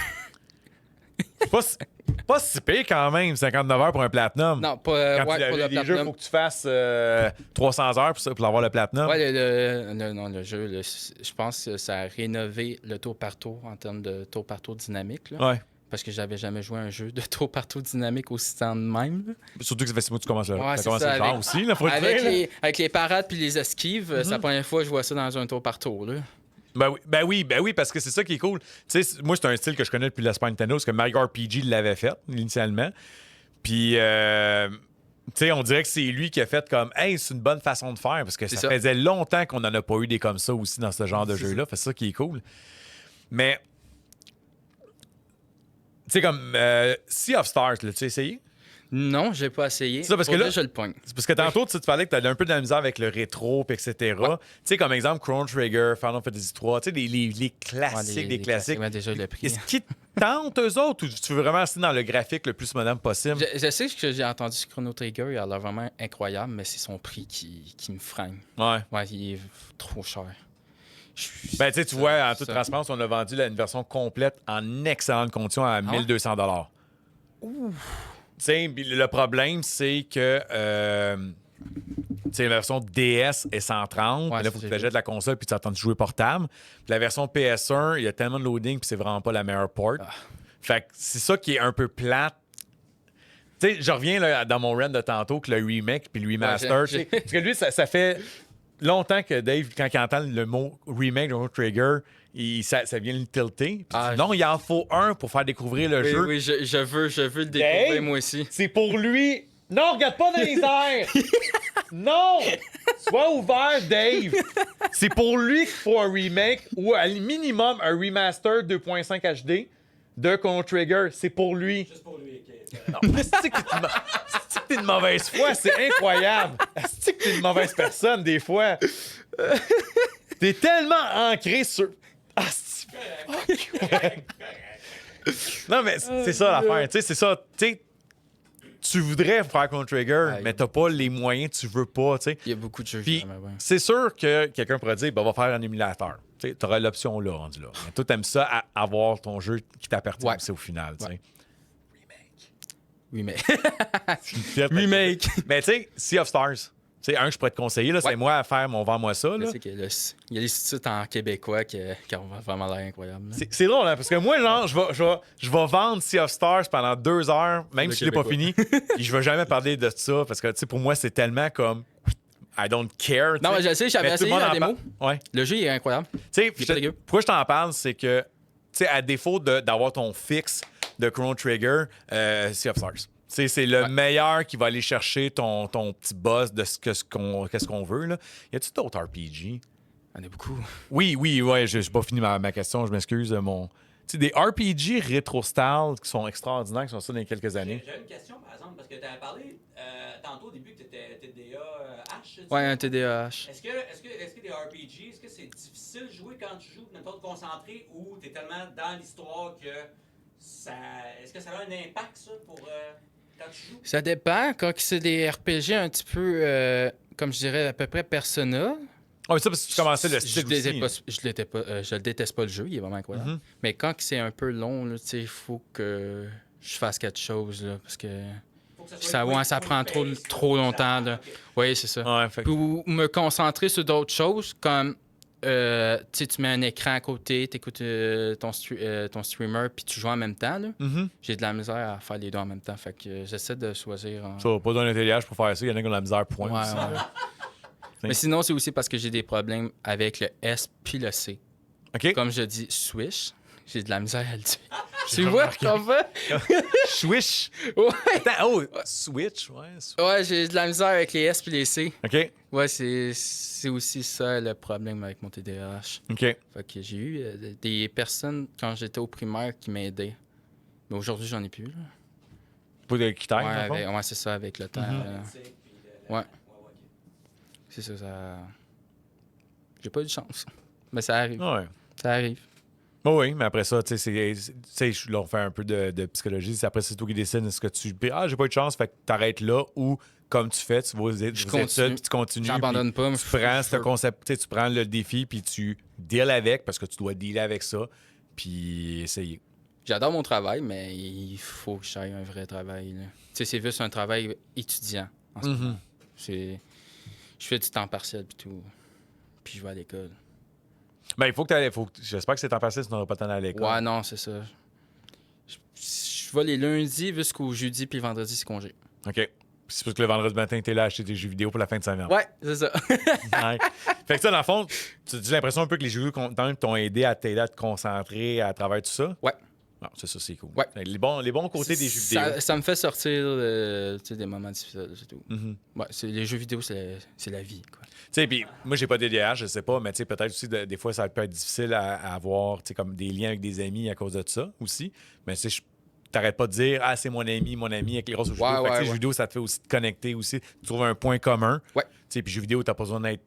Pas si pire quand même, 59 heures pour un Platinum. Non, pas Quand ouais, pour le les jeux, il platinum. faut que tu fasses 300 heures pour avoir le Platinum. Ouais, le jeu, je pense que ça a rénové le tour par tour en termes de tour par tour dynamique. Là, Ouais. parce que j'avais jamais joué à un jeu de tour par tour dynamique aussi temps de même. Là. Surtout que ça fait 6 mois que tu commences le Ouais, ça c'est commence ça, le genre avec- aussi, là, faut le dire. Là. Avec les parades puis les esquives, c'est la première fois que je vois ça dans un tour par tour. Là. Ben oui, parce que c'est ça qui est cool. Tu sais, moi, c'est un style que je connais depuis la Super Nintendo, parce que Mario RPG l'avait fait, initialement. Puis, tu sais, on dirait que c'est lui qui a fait comme, hey, c'est une bonne façon de faire, parce que ça ça. faisait longtemps qu'on n'en a pas eu des comme ça aussi dans ce genre de jeu-là. Fait ça qui est cool. Mais, tu sais, comme Sea of Stars, là, tu as essayé? Non, j'ai pas essayé. C'est ça, parce que Faudrait là- je le pogne. C'est parce que tantôt, tu parlais que tu avais un peu de la misère avec le rétro, puis etc. Tu sais, comme exemple, Chrono Trigger, Final Fantasy 3, tu sais, les classiques Ouais, des classiques. ouais, déjà, le prix. Est-ce qu'ils te tentent, eux autres, ou tu veux vraiment rester dans le graphique le plus moderne possible? Je sais que j'ai entendu sur Chrono Trigger, il a l'air vraiment incroyable, mais c'est son prix qui me freine. Ouais. Ouais, il est trop cher. Ben, tu sais, tu vois, en toute ça. transparence, on a vendu une version complète en excellente condition à 1200 $. Tu sais, puis le problème, c'est que tu sais, la version DS est 130. Ouais, Puis là, il faut ça, que tu j'ai achètes la console puis tu attends de jouer portable. Puis la version PS1, il y a tellement de loading puis c'est vraiment pas la meilleure port. Fait que c'est ça qui est un peu plate. Tu sais, je reviens là, dans mon run de tantôt que le remake puis le remaster. Ouais, j'ai- Parce que lui, ça fait longtemps que Dave, quand il entend le mot remake de Chrono Trigger, ça vient le tilter. Puis Ah, non, il en faut un pour faire découvrir le Oui, jeu. oui, je veux le découvrir Hey! moi aussi. C'est pour lui. Non, regarde pas dans les airs. Non! Sois ouvert, Dave. C'est pour lui qu'il faut un remake ou à minimum un remaster 2.5 HD de Chrono Trigger. C'est pour lui. Juste pour lui, ok. Non, c'est que t'es une mauvaise foi, c'est incroyable. C'est que t'es une mauvaise personne des fois. T'es tellement ancré sur. Ah, c'est... Non, mais c'est ça l'affaire. Tu sais, c'est ça. Tu sais, tu voudrais faire Chrono Trigger, mais t'as pas les moyens, tu veux pas, tu sais. Il y a beaucoup de jeux Puis, vraiment, ouais. c'est sûr que quelqu'un pourrait dire, ben, on va faire un émulateur. Tu auras l'option là, rendu là. Mais toi, t'aimes ça, avoir ton jeu qui t'appartient Ouais. aussi au final, tu sais. Ouais. Oui, mais. Remake. Mais tu sais, Sea of Stars, c'est un que je pourrais te conseiller, là, c'est moi à faire mon Vends-moi ça. Je Là. sais qu'il y a les sous-titres en québécois qui ont vraiment l'air incroyables. là. C'est drôle, hein, parce que moi, genre, je vais vendre Sea of Stars pendant 2 heures, même Le si je l'ai pas fini, Québécois. puis je vais jamais parler de ça, parce que, tu sais, pour moi, c'est tellement comme... I don't care. Non, mais je sais, j'avais Mais tout le essayé monde la en démo. Ouais. Le jeu il est incroyable. Tu sais, Il est pas dégueu. pourquoi je t'en parle, c'est que, tu sais, à défaut d'avoir ton fixe de Chrono Trigger, Sea of Stars. Tu sais, c'est le meilleur qui va aller chercher ton petit boss de qu'est-ce qu'on veut. Là. Y a-tu d'autres RPG? Il y en a beaucoup. Oui, ouais, j'ai pas fini ma question, je m'excuse. Tu sais, des RPG rétro-style qui sont extraordinaires, qui sont ça dans les quelques années. J'ai une question, par exemple, parce que tu avais parlé tantôt au début que tu étais TDAH. Ouais, un TDAH. Est-ce que des RPG, est-ce que c'est difficile de jouer quand tu joues, mettons, de concentrer, ou tu es tellement dans l'histoire que ça. Est-ce que ça a un impact, ça, pour quand tu joues? Ça dépend. Quand c'est des RPG un petit peu, comme je dirais, à peu près Persona. Oh, mais ça, parce que tu commençais le style Je le déteste pas le jeu, il est vraiment incroyable. Mhm. Mais quand c'est un peu long, là, tu sais, il faut que je fasse quelque chose, là, parce que Faut que ça soit ça prend trop longtemps. Là. Oui, c'est ça. Ouais, fait que- Ou me concentrer sur d'autres choses, comme tu sais, tu mets un écran à côté, tu écoutes ton streamer, puis tu joues en même temps. Là. Mhm. J'ai de la misère à faire les deux en même temps, fait que j'essaie de choisir. Ça, pas d'un intelligence pour faire ça, il y en a qui ont de la misère, point. Ouais, aussi. ouais. Mais sinon, c'est aussi parce que j'ai des problèmes avec le S puis le C. OK? Comme je dis Swish, j'ai de la misère à le dire. Tu vois comment? Swish. Ouais. Attends, oh, Switch, ouais. Ouais, j'ai de la misère avec les S puis les C. OK? Ouais, c'est aussi ça le problème avec mon TDAH. OK. Fait que j'ai eu des personnes quand j'étais au primaire qui m'aidaient. Mais aujourd'hui, j'en ai plus. Là. Pas de qui t'aide, dans le fond? Ouais, c'est ça, avec le temps. Ouais. C'est ça, j'ai pas eu de chance. Mais ça arrive. Ouais. Ça arrive. Oui, mais après ça, tu sais, je leur fais un peu de psychologie. Après, c'est toi qui décides est-ce que tu. Ah, j'ai pas eu de chance, fait que t'arrêtes là ou comme tu fais, tu vas aux études, puis tu continues. J'abandonne pas. Tu prends ce concept, tu prends le défi, puis tu deals avec, parce que tu dois dealer avec ça, puis essayer. J'adore mon travail, mais il faut que j'aille un vrai travail. Tu sais, c'est juste un travail étudiant en ce moment. Je fais du temps partiel puis tout. Puis je vais à l'école. Ben, il faut que tu ailles. J'espère que c'est en passé, sinon on n'aura pas le temps d'aller à l'école. Ouais, non, c'est ça. Je vais les lundis jusqu'au jeudi, puis le vendredi, c'est congé. OK. C'est parce que le vendredi matin, t'es là à acheter tes jeux vidéo pour la fin de semaine. Ouais, c'est ça. Ouais. Fait que ça, dans le fond, tu as l'impression un peu que les jeux vidéo t'ont aidé à t'aider à te concentrer à travers tout ça? Ouais. Non, c'est ça, c'est cool. Ouais. Les bons côtés des jeux vidéo. Ça me fait sortir tu sais, des moments difficiles, c'est tout. Mhm. Ouais, les jeux vidéo, c'est la vie, quoi. Tu sais, puis moi, j'ai pas DDR, je sais pas, mais tu sais, peut-être aussi, des fois, ça peut être difficile à avoir, tu sais, comme des liens avec des amis à cause de ça aussi. Mais tu sais, t'arrêtes pas de dire, ah, c'est mon ami avec les grosses jeux vidéo. Fait que, tu sais, jeux vidéo, ça te fait aussi te connecter aussi. Tu trouves un point commun. Ouais. Tu sais, puis jeux vidéo, t'as pas besoin d'être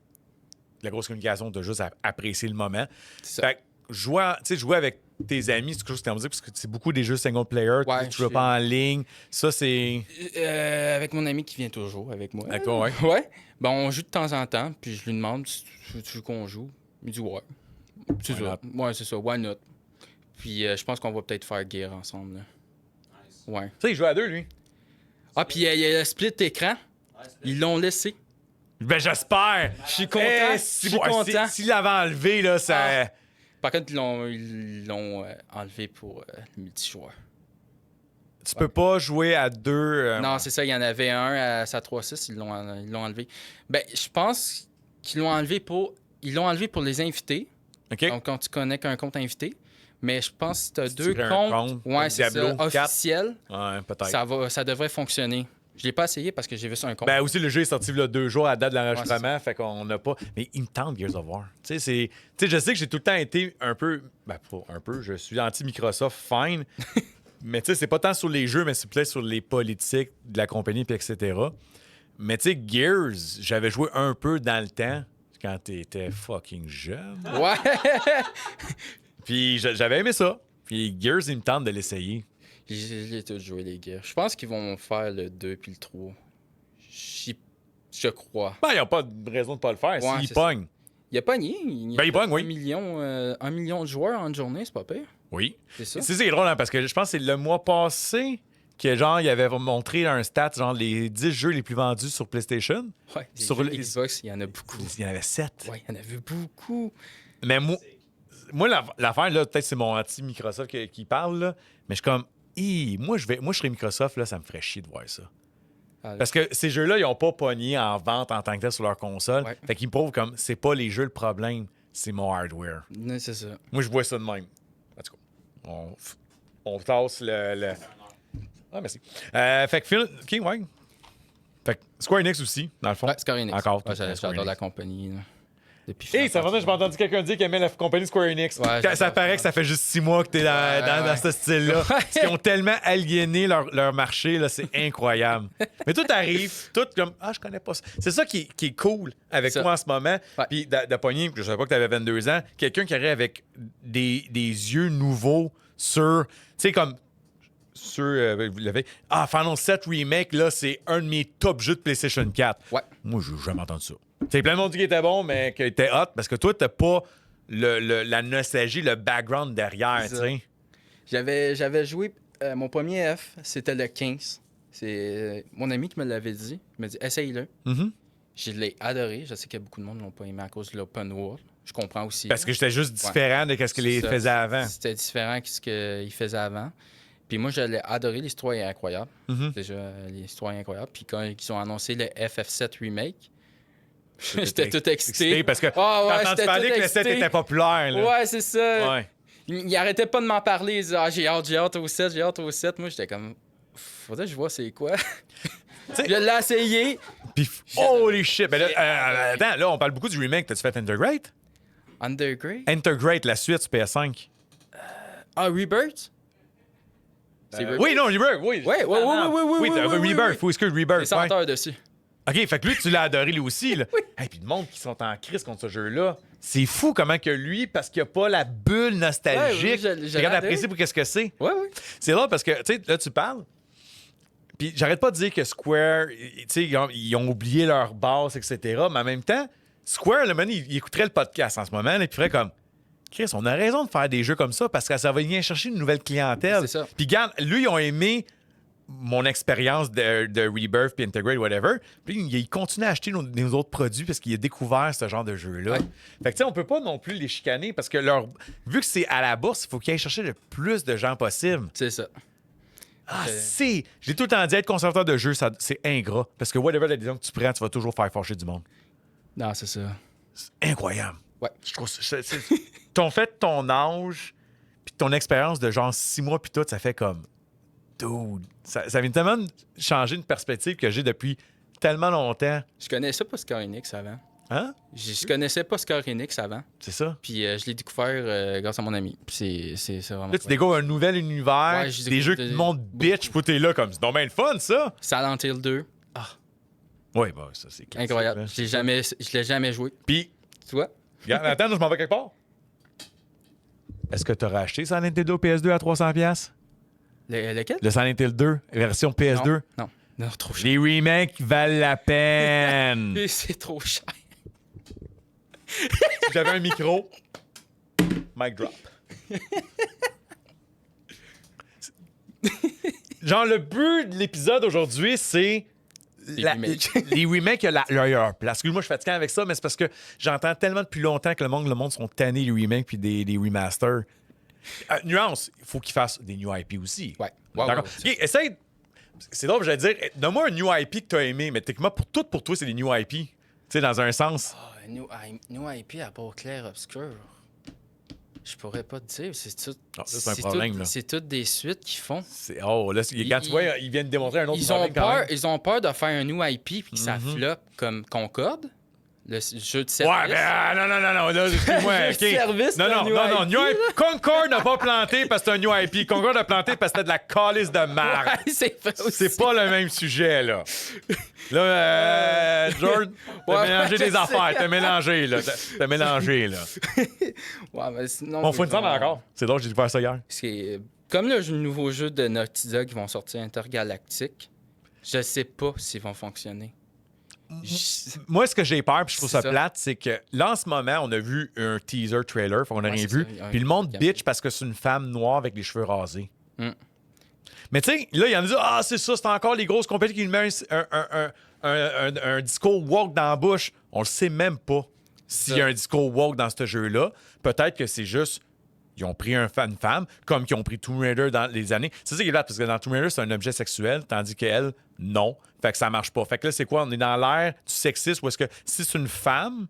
la grosse communication, t'as juste à apprécier le moment. C'est ça. Fait que jouer avec tes amis, c'est quelque chose que tu as dit, parce que c'est beaucoup des jeux single player, Ouais, tu joues pas en ligne. Ça, c'est. Avec mon ami qui vient toujours avec moi. Avec toi, ouais. Ouais. Ben, on joue de temps en temps, puis je lui demande si tu veux qu'on joue. Il dit ouais. C'est Why ça. Ouais, c'est ça. Why not? Puis je pense qu'on va peut-être faire guerre ensemble. Là. Nice. Ouais. Tu sais, il joue à deux, lui. Ah, puis il y a le split écran. Ils l'ont laissé. Ben, j'espère. Je suis content. Eh, Je suis content. S'il l'avait enlevé, là, ça. Ah. Par contre, ils l'ont enlevé pour le multijoueur. Tu peux pas jouer à deux. Non, c'est ça. Il y en avait un à sa 3.6. Ils l'ont enlevé. Ben, je pense qu'ils l'ont enlevé pour... Ils l'ont enlevé pour les invités. OK. Donc, quand tu connais qu'un compte invité. Mais je pense que tu as Si deux tu crées un comptes compte, ouais, comme c'est Diablo ça, 4. officiels. Ouais, peut-être. Ça devrait fonctionner. Je l'ai pas essayé parce que j'ai vu ça un compte. Ben aussi, le jeu est sorti là 2 jours à la date de l'enregistrement, fait qu'on n'a pas. Mais il me tente Gears of War. Tu sais, je sais que j'ai tout le temps été un peu. Ben, pas un peu, je suis anti-Microsoft, fine. Mais tu sais, c'est pas tant sur les jeux, mais c'est peut-être sur les politiques de la compagnie, puis etc. Mais tu sais, Gears, j'avais joué un peu dans le temps. quand t'étais fucking jeune. Ouais. Puis j'avais aimé ça. Puis Gears, il me tente de l'essayer. J'ai tout joué, les gars. Je pense qu'ils vont faire le 2 puis le 3. Je crois. Ben, ils n'ont pas de raison de pas le faire. Ouais, S'ils c'est pognent. Il a pogné. Ben, il pogne, oui. 1 million de joueurs en une journée, c'est pas pire. Oui. C'est ça. C'est drôle, hein, parce que je pense que c'est le mois passé que, genre, il avait montré un stat, genre, les 10 jeux les plus vendus sur PlayStation. Ouais, Sur les Xbox, il y en a beaucoup. Il y en avait 7. Ouais, il y en avait beaucoup. Mais moi l'affaire, là, peut-être c'est mon anti-Microsoft qui parle, là, mais je suis comme, moi, je serais Microsoft, là, ça me ferait chier de voir ça. Ah, Parce que ces jeux-là, ils n'ont pas pogné en vente en tant que tel sur leur console. Ouais. Fait qu'ils me prouvent comme, c'est pas les jeux le problème, c'est mon hardware. ouais, c'est ça. Moi, je vois ça de même. En tout cas, on tasse le... Ah, merci. Fait que Phil... OK, ouais. Fait que Square Enix aussi, dans le fond. Ouais, Square Enix. Encore. Ouais, Square j'adore Enix. la compagnie. Là. Depuis Hey, ça fait j'ai entendu quelqu'un dire qu'il aimait la compagnie Square Enix. Ouais, Ça j'adore. paraît que ça fait juste 6 mois que t'es dans ce style-là. Parce qu'ils ont tellement aliéné leur marché, là, c'est incroyable. Mais tout arrive, tout comme je connais pas ça. C'est ça qui est cool avec Ça. toi en ce moment. Ouais. Puis de pogner, je savais pas que t'avais 22 ans, quelqu'un qui arrive avec des yeux nouveaux sur. Tu sais, comme. Sur. Vous l'avez. Final 7 Remake, là, c'est un de mes top jeux de PlayStation 4. Ouais. Moi, je n'ai jamais entendu ça. C'est plein de monde dit qu'il était bon, mais qu'il était hot, parce que toi, t'as pas la nostalgie, le background derrière, tu sais. J'avais joué... mon premier F, c'était le 15. C'est mon ami qui me l'avait dit. Il m'a dit, essaye-le. Mhm. Je l'ai adoré. Je sais que beaucoup de monde ne l'ont pas aimé à cause de l'open world. Je comprends aussi. Parce que j'étais juste différent de ce qu'il C'est ça. faisait avant. C'était différent de ce qu'il faisait avant. Puis moi, je l'ai adoré. L'histoire est incroyable. Mhm. Déjà, l'histoire est incroyable. Puis quand ils ont annoncé le FF7 Remake, j'étais tout excité. Parce que Ah ouais, t'as entendu j'étais parler tout que le 7 excité. était populaire. Là. Ouais, c'est ça. Ouais. Il arrêtait pas de m'en parler. Il disait, j'ai hâte au 7, j'ai hâte au 7. Moi, j'étais comme, faudrait que je vois c'est quoi. sais- Je l'ai essayé. Puis, holy shit. Ben là, attends, là, on parle beaucoup du remake. T'as-tu fait Integrate? Undergrade? Integrate, la suite sur PS5. Ah, Rebirth? C'est Rebirth? Oui, non, Rebirth, oui. Ouais, oui. Rebirth, oui, excuse, Rebirth. C'est 100 ouais. heures dessus. OK, fait que lui, tu l'as adoré lui aussi. Là. Et puis le monde qui sont en crise contre ce jeu-là, c'est fou comment que lui, parce qu'il n'y a pas la bulle nostalgique, Ouais, oui, je regarde l'ai apprécier pour qu'est-ce que c'est. Ouais, oui. C'est là parce que, tu sais, là, tu parles, puis j'arrête pas de dire que Square, tu sais, ils ont oublié leur base, etc., mais en même temps, Square, le man, il écouterait le podcast en ce moment, là, puis il ferait comme, Chris, on a raison de faire des jeux comme ça parce que ça va venir chercher une nouvelle clientèle. C'est ça. Puis regarde, lui, ils ont aimé mon expérience de Rebirth puis Integrate, whatever. Puis il continue à acheter nos autres produits parce qu'il a découvert ce genre de jeu-là. Ouais. Fait que tu sais, on peut pas non plus les chicaner parce que vu que c'est à la bourse, il faut qu'ils aillent chercher le plus de gens possible. C'est ça. J'ai tout le temps dit, être conservateur de jeu, c'est ingrat. Parce que whatever la décision que tu prends, tu vas toujours faire fâcher du monde. Non, c'est ça. C'est incroyable. Ouais. Je trouve ton fait, ton âge, puis ton expérience de genre 6 mois, puis tout, ça fait comme. Dude. Ça vient tellement changer une perspective que j'ai depuis tellement longtemps. Je connaissais pas Square Enix avant. Hein? Je connaissais pas Square Enix avant. C'est ça? Puis je l'ai découvert grâce à mon ami. Puis c'est vraiment. Là, tu découvres un nouvel univers, Ouais, je des découvre jeux qui te montrent bitch, puis t'es là comme. C'est donc bien le fun, ça! Silent Hill 2. Oui, bah, ça, c'est classique, Incroyable. là. Je l'ai jamais joué. Puis, Tu vois? regarde, attends, je m'en vais quelque part. Est-ce que tu aurais acheté Silent Hill 2 PS2 à 300$? Lequel? Le Silent Hill 2, version PS2? Non, trop cher. Les remakes valent la peine. C'est trop cher. Si j'avais un micro, mic drop. Genre, le but de l'épisode aujourd'hui, c'est Les remakes. les remakes à leur place. Excuse-moi, je suis fatigué avec ça, mais c'est parce que j'entends tellement depuis longtemps que le monde sont tannés des remakes puis des remasters. Nuance, il faut qu'ils fassent des new IP aussi. Ouais. D'accord. Ouais. Ok, essaye. C'est drôle, je vais dire, donne-moi un new IP que tu as aimé, mais techniquement, pour toi, c'est des new IP. Tu sais, dans un sens. New IP à part clair obscur. Je pourrais pas te dire. C'est tout. Ah, ça, c'est un problème, là. C'est toutes des suites qu'ils font. Oh, là, quand tu vois, ils viennent démontrer un autre Ils ont problème quand peur. même. Ils ont peur de faire un new IP puis que ça floppe comme Concorde, le jeu de service. Ouais, mais non, là, excuse-moi, Le OK. service Non, d'un non, New IP, Concord n'a pas planté parce que c'est un new IP. Concord a planté parce que c'était de la calice de marde. Ouais, c'est vrai aussi. C'est pas le même sujet, là. Là, George, t'as mélangé des affaires. T'as mélangé, là. T'as mélangé, là. Ouais, mais sinon. On fout une tendre encore. C'est drôle, j'ai dû faire ça hier. C'est comme le nouveau jeu de Naughty Dog qui vont sortir Intergalactique. Je sais pas s'ils vont fonctionner. Moi, ce que j'ai peur, puis je trouve ça C'est ça. plate, c'est que là, en ce moment, on a vu un teaser trailer, on n'a rien c'est vu. ça, Puis le monde ouais. bitch parce que c'est une femme noire avec les cheveux rasés. Mm. Mais tu sais, là, il y en a dit, ah, c'est ça, c'est encore les grosses compagnies qui lui mettent un discours woke dans la bouche. On le sait même pas s'il y a un discours woke dans ce jeu-là. Peut-être que c'est juste. Ils ont pris une femme, comme qu'ils ont pris Tomb Raider dans les années. C'est ça qui est là, parce que dans Tomb Raider, c'est un objet sexuel, tandis qu'elle, non. Fait que ça marche pas. Fait que là, c'est quoi? On est dans l'ère du sexisme où est-ce que si c'est une femme,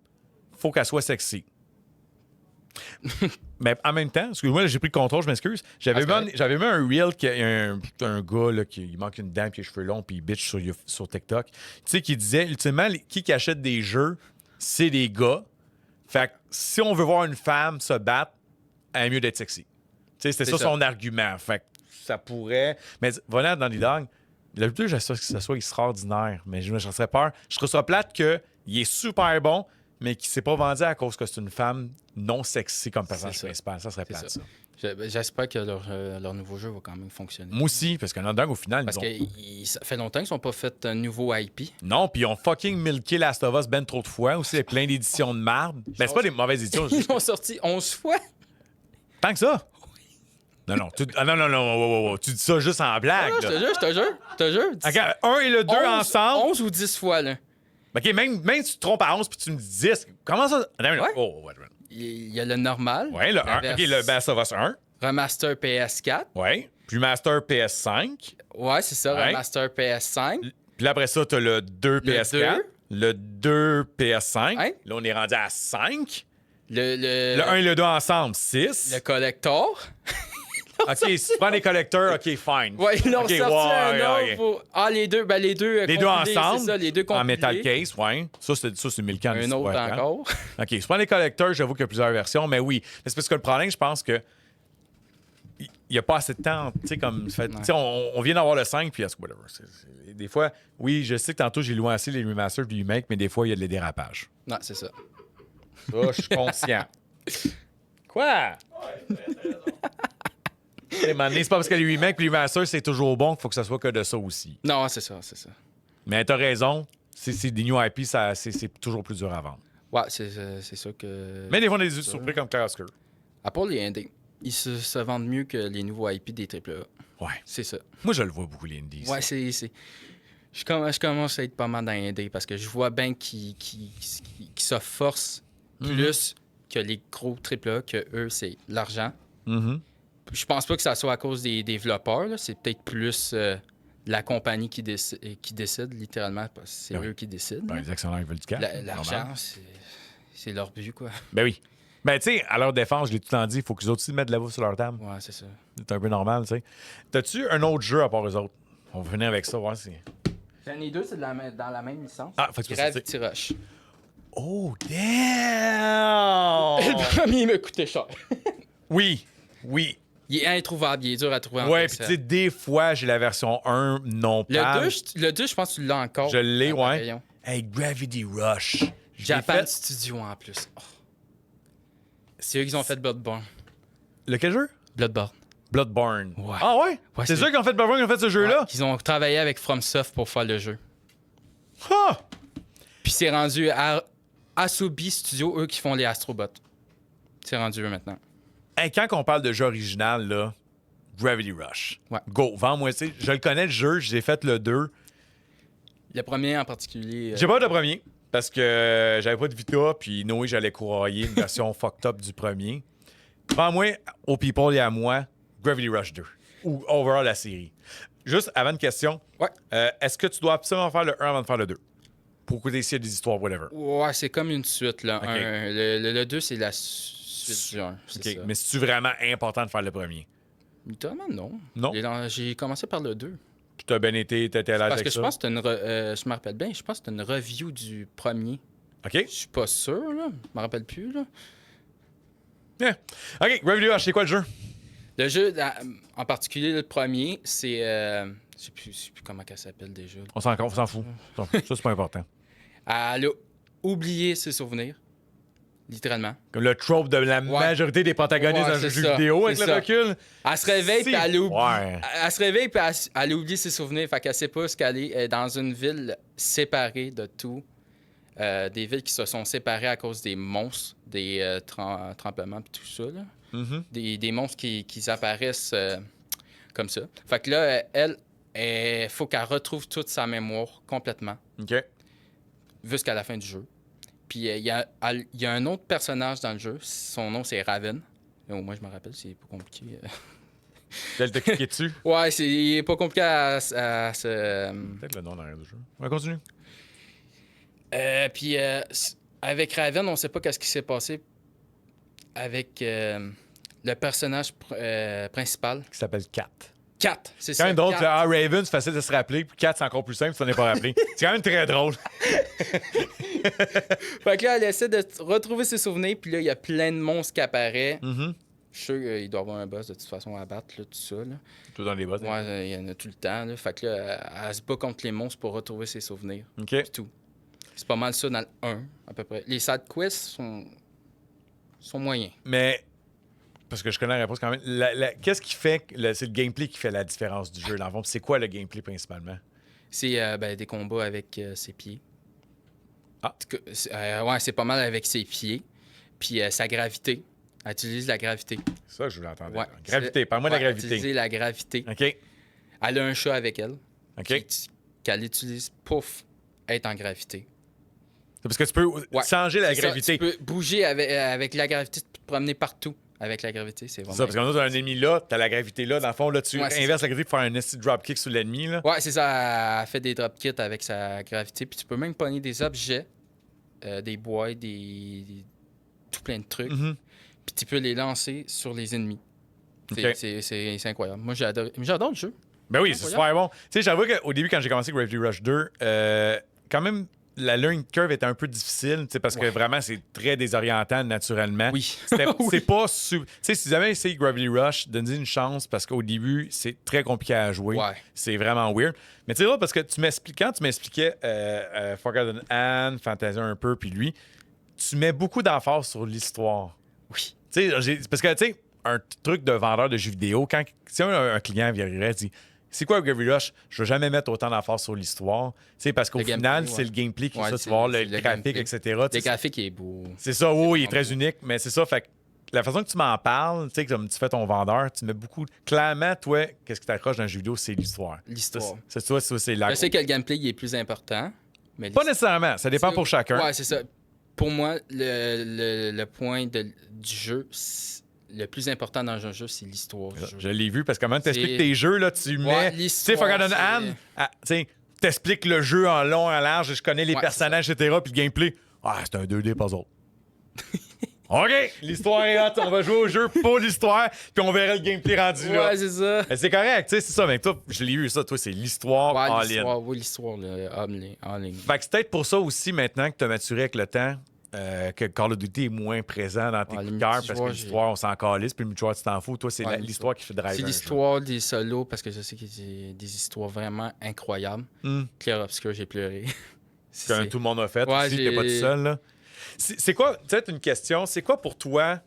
faut qu'elle soit sexy. Mais en même temps, excuse-moi, là, j'ai pris le contrôle, je m'excuse. J'avais mis un reel qui a un gars là, qui il manque une dent puis les cheveux longs puis il bitch sur TikTok. Tu sais, qui disait, ultimement, qui achète des jeux, c'est des gars. Fait que si on veut voir une femme se battre, elle est mieux d'être sexy. Tu sais, c'était ça son argument. Fait que ça pourrait. Mais voilà, dans les Dog, le but, je sais que ça soit extraordinaire, mais je serais peur. Je trouve ça plate qu'il est super bon, mais qu'il s'est pas vendu à cause que c'est une femme non sexy comme personnage principal. Ça serait plate, ça. J'espère que leur nouveau jeu va quand même fonctionner. Moi aussi, parce que Dog, au final, Parce que ça fait longtemps qu'ils n'ont pas fait un nouveau IP. Non, puis ils ont fucking milké Last of Us ben trop de fois aussi, avec plein d'éditions de marde. Ben, c'est pas des mauvaises éditions. Ils l'ont sorti 11 fois. Tant que ça? Non, non, tu dis ça juste en blague. Je te jure. OK, 1 et le 2 ensemble. 11 ou 10 fois, là. OK, même si tu te trompes à 11 puis tu me dis 10, comment ça? Ouais. Oh, ouais. Il y a le normal. Ouais, le 1. OK, le Last of Us 1. Remaster PS4. Ouais. Puis Master PS5. Ouais, c'est ça, Ouais. Remaster PS5. Puis là, après ça, t'as le 2 PS4. Le 2 PS5. Ouais. Là, on est rendu à 5. Le 1 et le 2 ensemble, 6. Le collector. OK, si tu prends les collecteurs, OK, fine. Ouais, ils l'ont OK, sorti un ouais. autre pour... Ah, les deux Les deux compilés, ensemble, c'est ça, les deux en compilés. metal case, ouais. Ça, c'est 1000 ans. Un autre encore. OK, si tu prends les collecteurs, j'avoue qu'il y a plusieurs versions, mais oui. Mais c'est parce que le problème, je pense que il n'y a pas assez de temps, tu sais, comme... Tu sais, on vient d'avoir le 5, puis whatever. Des fois, oui, je sais que tantôt, j'ai loué assez les remasters et les remakes, mais des fois, il y a des dérapages. Non, c'est ça. Ça, je suis conscient. Quoi? C'est pas parce que les remakes et les remasters, c'est toujours bon qu'il faut que ça soit que de ça aussi. Non, c'est ça. Mais t'as raison, c'est des new IP, c'est toujours plus dur à vendre. Ouais, c'est ça que... Mais des fois, on a des surprises comme Claire Oscar. À part les indés, ils se vendent mieux que les nouveaux IP des AAA. Ouais. C'est ça. Moi, je le vois beaucoup, les indies. Ouais, c'est... Je commence à être pas mal dans les indés parce que je vois bien qu'ils se forcent plus que les gros AAA, que eux, c'est l'argent. Mm-hmm. Je pense pas que ça soit à cause des développeurs. Là. C'est peut-être plus la compagnie qui décide, littéralement, parce que c'est eux qui décident. Ben, les actionnaires, ils veulent du cash. L'argent, c'est leur but, quoi. Ben oui. Ben, tu sais, à leur défense, je l'ai tout le temps dit, il faut qu'ils autres aussi mettent de la bouffe sur leur table. Ouais, c'est ça. C'est un peu normal, tu sais. T'as-tu un autre jeu à part eux autres? On va finir avec ça, voir si... Les deux, c'est dans la même licence. Ah, faut que tu Gravity Rush. Oh, damn! Le premier m'a coûté cher. Oui. Il est introuvable, il est dur à trouver en Ouais, PC. puis tu sais, des fois, j'ai la version 1 non pas. Le 2, je pense que tu l'as encore. Je l'ai, dans ta ouais. rayon. Hey, Gravity Rush. Je l'ai Japan fait- Studio en plus. Oh. C'est eux qui ont fait Bloodborne. Lequel jeu? Bloodborne. Ouais. Ah ouais? Ouais, c'est c'est- eux qui ont fait Bloodborne, qui ont fait ce jeu-là? Ouais, ils ont travaillé avec FromSoft pour faire le jeu. Ah! Puis c'est rendu à Asobi Studio, eux qui font les Astrobots. C'est rendu eux maintenant. Hey, quand on parle de jeu original, là, Gravity Rush. Ouais. Go, vends-moi, tu sais. Je le connais, le jeu, j'ai fait le 2. Le premier en particulier. J'ai pas eu le premier, parce que j'avais pas de Vita, puis Noé, j'allais courailler une version fucked up du premier. Vends-moi, aux people et à moi, Gravity Rush 2. Ou overall la série. Juste avant une question. Ouais. Est-ce que tu dois absolument faire le 1 avant de faire le 2? Pour écouter s'il y a des histoires, whatever. Ouais, c'est comme une suite, là. Ok. Le 2, c'est la suite du 1. C'est OK. ça. Mais c'est-tu vraiment important de faire le premier? Littéralement, non. Non? J'ai commencé par le 2. Puis t'as bien été, t'étais à l'aise Parce avec que ça? je pense que je me rappelle bien, je pense que c'était une review du premier. OK? Je suis pas sûr, là. Je me rappelle plus, là. Yeah. OK, Gravity Rush, c'est quoi le jeu? Le jeu, en particulier le premier, c'est... je sais plus comment ça s'appelle déjà. On s'en fout. Ça, c'est pas important. Elle a oublié ses souvenirs, littéralement. Comme le trope de la majorité des protagonistes Ouais, d'un jeu c'est ça, vidéo avec c'est le ça. recul. Elle se réveille, puis elle oublie. Ouais. Elle se réveille, puis elle oublie ses souvenirs. Fait qu'elle sait pas ce qu'elle est. Elle est dans une ville séparée de tout. Des villes qui se sont séparées à cause des monstres, des tremblements, puis tout ça. Là. Des monstres qui apparaissent comme ça. Fait que là, il faut qu'elle retrouve toute sa mémoire complètement, OK. jusqu'à la fin du jeu. Puis il y a un autre personnage dans le jeu. Son nom, c'est Raven. Moi, je me rappelle, c'est pas compliqué. Elle t'a cliqué dessus. Ouais, il est pas compliqué à se... Peut-être le nom derrière du jeu. On va continuer. Puis avec Raven, on sait pas qu'est-ce qui s'est passé avec le personnage principal. Qui s'appelle Cat. Kat, c'est C'est ça. quand même drôle. Kat. Que, Raven, c'est facile de se rappeler. Puis Cat, c'est encore plus simple, tu t'en es pas rappelé. C'est quand même très drôle. Fait que là, elle essaie de retrouver ses souvenirs, puis là, il y a plein de monstres qui apparaissent. Mm-hmm. Je suis sûr qu'il doit y avoir un boss de toute façon à battre, là, tout ça. Là. Tout dans les boss. Ouais, il y en a tout le temps. Là. Fait que là, elle se bat contre les monstres pour retrouver ses souvenirs. OK. Puis tout. C'est pas mal ça dans le 1, à peu près. Les side quests sont moyens. Mais, parce que je connais la réponse quand même, qu'est-ce qui fait, c'est le gameplay qui fait la différence du jeu, dans le fond. Puis c'est quoi le gameplay principalement? C'est des combats avec ses pieds. Ah. Ouais, c'est pas mal avec ses pieds. Puis sa gravité. Elle utilise la gravité. Ça, je voulais entendre. Ouais. Gravité, parle-moi de la gravité. Utiliser la gravité. OK. Elle a un chat avec elle. OK. Qu'elle utilise pour être en gravité. C'est parce que tu peux changer la C'est ça, gravité. tu peux bouger avec la gravité, tu peux te promener partout avec la gravité. C'est C'est vraiment. ça, parce qu'on a un ennemi là, t'as la gravité là. Dans le fond, là, tu Ouais, c'est inverses la gravité pour faire un esti dropkick sur l'ennemi. Là. Ouais, c'est ça. Elle fait des dropkits avec sa gravité. Puis tu peux même pogner des objets, des bois, tout plein de trucs. Mhm. Puis tu peux les lancer sur les ennemis. Ok. C'est incroyable. Moi, j'adore le jeu. Ben oui, c'est super bon. Tu sais, j'avoue qu'au début, quand j'ai commencé Gravity Rush 2, quand même, la learning curve était un peu difficile, tu sais, parce que vraiment, c'est très désorientant naturellement. Oui. C'est pas... Tu sais, si vous avez essayé Gravity Rush, donnez une chance, parce qu'au début, c'est très compliqué à jouer. Ouais. C'est vraiment weird. Mais tu sais, là, parce que quand tu m'expliquais Forgotten Anne, Fantasia un peu, puis lui, tu mets beaucoup d'emphase sur l'histoire. Oui. Tu sais, parce que, tu sais, un truc de vendeur de jeux vidéo, si un client viendrait et dit c'est quoi Gravity Rush? Je ne vais jamais mettre autant d'emphase sur l'histoire. Tu sais, parce qu'au final, c'est le gameplay qui ça, tu vas voir, le graphique, gameplay. etc. Le graphique est beau. C'est ça, oui, il est très unique, mais c'est ça. Fait que la façon que tu m'en parles, tu sais, comme tu fais ton vendeur, tu mets beaucoup. Clairement, toi, qu'est-ce qui t'accroche dans un jeu vidéo? C'est l'histoire. L'histoire. C'est la. Je sais que le gameplay il est plus important. Mais Pas nécessairement, ça dépend pour chacun. Ouais, c'est ça. Pour moi, le point du jeu, le plus important dans un jeu, c'est l'histoire du jeu. Je l'ai vu parce que quand tu expliques tes jeux, là, tu mets. Tu sais, Forgotten Anne, tu sais, t'expliques le jeu en long, en large, je connais les personnages, etc. Puis le gameplay, c'est un 2D puzzle. OK, l'histoire est hot, on va jouer au jeu pour l'histoire, puis on verra le gameplay rendu là. Ouais, c'est ça. Mais c'est correct, tu sais, c'est ça. Mais toi, je l'ai vu, ça, toi, c'est l'histoire en ligne. Oui, l'histoire en ligne. Fait que c'est peut-être pour ça aussi, maintenant que tu as maturé avec le temps, que Call of Duty est moins présent dans tes coups de cœur, parce que l'histoire, on s'en calisse, puis le multijoueur, tu t'en fous. Toi, c'est l'histoire qui fait driver. C'est l'histoire des solos, parce que je sais qu'il y a des histoires vraiment incroyables. Clair Obscur, j'ai pleuré. Que tout le monde a fait. Ouais, aussi, t'es pas tout seul, là. C'est quoi, peut-être une question, c'est quoi pour toi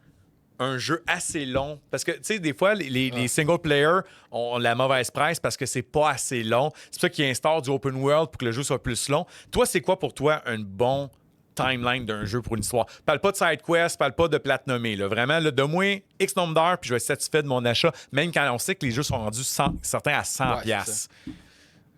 un jeu assez long? Parce que, tu sais, des fois, les single players ont la mauvaise presse parce que c'est pas assez long. C'est pour ça qu'ils instaurent du open world pour que le jeu soit plus long. Toi, c'est quoi pour toi un bon timeline d'un jeu pour une histoire? Parle pas de side quest, parle pas de platinumé. Là. Vraiment, là, donne-moi X nombre d'heures puis je vais être satisfait de mon achat, même quand on sait que les jeux sont rendus certains à 100 piastres.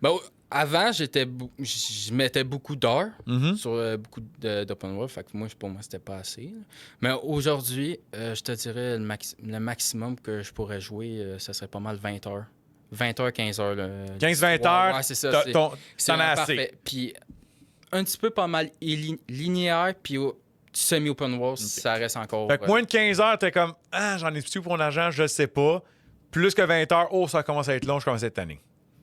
Ben, avant, je mettais beaucoup d'heures sur beaucoup d'open world. Fait que pour moi, c'était pas assez. Là. Mais aujourd'hui, je te dirais le maximum que je pourrais jouer, ça serait pas mal 20 heures. 20 heures, 15 heures. 15-20 heures, ouais, c'est ça. t'en as assez. Parfait. Puis un petit peu pas mal linéaire, puis semi-open world, ça reste encore... Fait que moins de 15 heures, t'es comme « j'en ai plus pour mon argent, je le sais pas. » Plus que 20 heures, ça commence à être long, je commence à être tanné.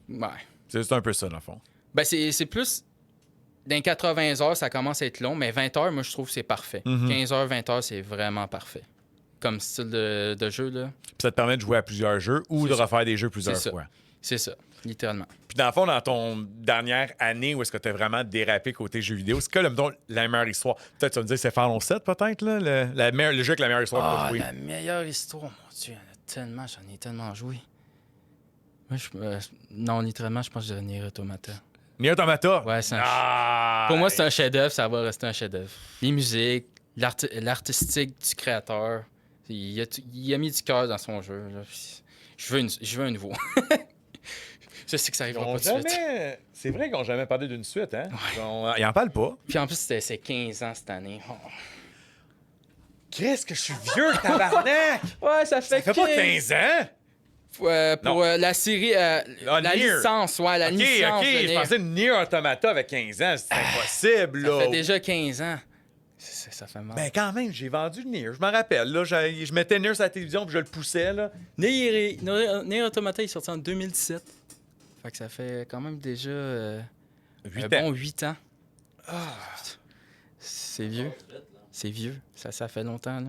Ouais. C'est un peu ça, dans le fond. Ben, c'est plus... Dans 80 heures, ça commence à être long, mais 20 heures, moi, je trouve que c'est parfait. 15 heures, 20 heures, c'est vraiment parfait. Comme style de jeu, là. Puis ça te permet de jouer à plusieurs jeux ou de refaire des jeux plusieurs fois. C'est ça. littéralement. Puis dans le fond, dans ton dernière année où est-ce que tu as vraiment dérapé côté jeux vidéo, c'est que la meilleure histoire? Peut-être tu vas me dire c'est Final 7 peut-être, là? Le jeu avec la meilleure histoire que tu as joué. La meilleure histoire, mon Dieu, j'en ai tellement joué. Moi, non, littéralement, je pense que je dirais Nier Automata. Nier Automata? Ouais, pour moi, c'est un chef-d'œuvre, ça va rester un chef-d'œuvre. Les musiques, l'artistique du créateur, il a mis du cœur dans son jeu. Là. Je veux un nouveau. Je sais que ça arrivera pas tout de suite. C'est vrai qu'ils n'ont jamais parlé d'une suite, hein? Ouais. Ils n'en parlent pas. Puis en plus, c'est 15 ans cette année. Oh. Qu'est-ce que je suis vieux, tabarnak! Ouais, ça fait Ça fait pas 15 ans? Pour la série, la Nier. licence, ouais, la licence. OK, je pensais que Nier Automata avec 15 ans, c'est impossible, là. Ça fait déjà 15 ans. Ça fait mal. Ben quand même, j'ai vendu Nier, je m'en rappelle. Là, je mettais Nier sur la télévision puis je le poussais, là. Nier Automata est sorti en 2017. Fait que ça fait quand même déjà 8 bon 8 ans. C'est vieux. C'est vieux. Ça fait longtemps, là.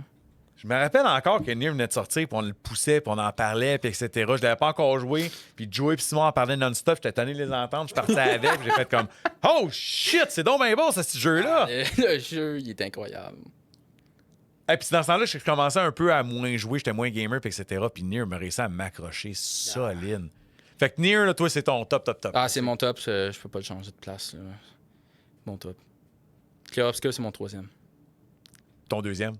Je me rappelle encore que Nier venait de sortir, puis on le poussait, puis on en parlait, puis etc. Je l'avais pas encore joué, puis Joey puis Simon en parlaient non-stop. J'étais tanné de les entendre, je partais avec, puis j'ai fait comme « Oh shit, c'est donc bien bon, ce jeu-là! » Le jeu, il est incroyable. Et puis dans ce temps-là, je commençais un peu à moins jouer, j'étais moins gamer, puis etc. Puis Nier m'a réussi à m'accrocher solide. Fait que Nier, là, toi, c'est ton top. Ah, c'est mon top, je peux pas le changer de place. Là. Mon top. Clair Obscur, c'est mon 3e. Ton 2e?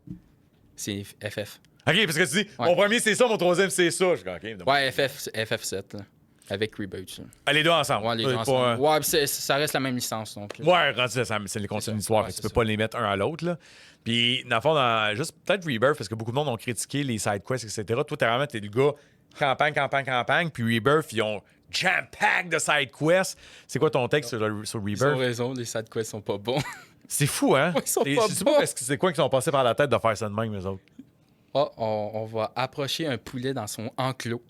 C'est FF. OK, parce que tu dis, mon premier, c'est ça, mon 3e, c'est ça. Je dis, OK. Donc... Ouais, FF7, là, avec Reboot. Ah, les deux ensemble. Ouais, les deux ensemble. Ouais, puis ça reste la même licence. Donc, ouais, rendu là, c'est les contenus d'histoire. Tu peux pas les mettre un à l'autre. Là. Puis, dans le fond, juste peut-être Rebirth, parce que beaucoup de monde ont critiqué les side quests, etc. Toi, t'es le gars campagne. Puis Rebirth, ils ont jam-pack de side quests. C'est quoi ton texte sur Rebirth? Ils ont raison, les side quests sont pas bons. C'est fou, hein? Ouais, ils sont pas Je sais bons. pas c'est quoi qui sont passés par la tête de faire ça de même, les autres. Oh, on va approcher un poulet dans son enclos.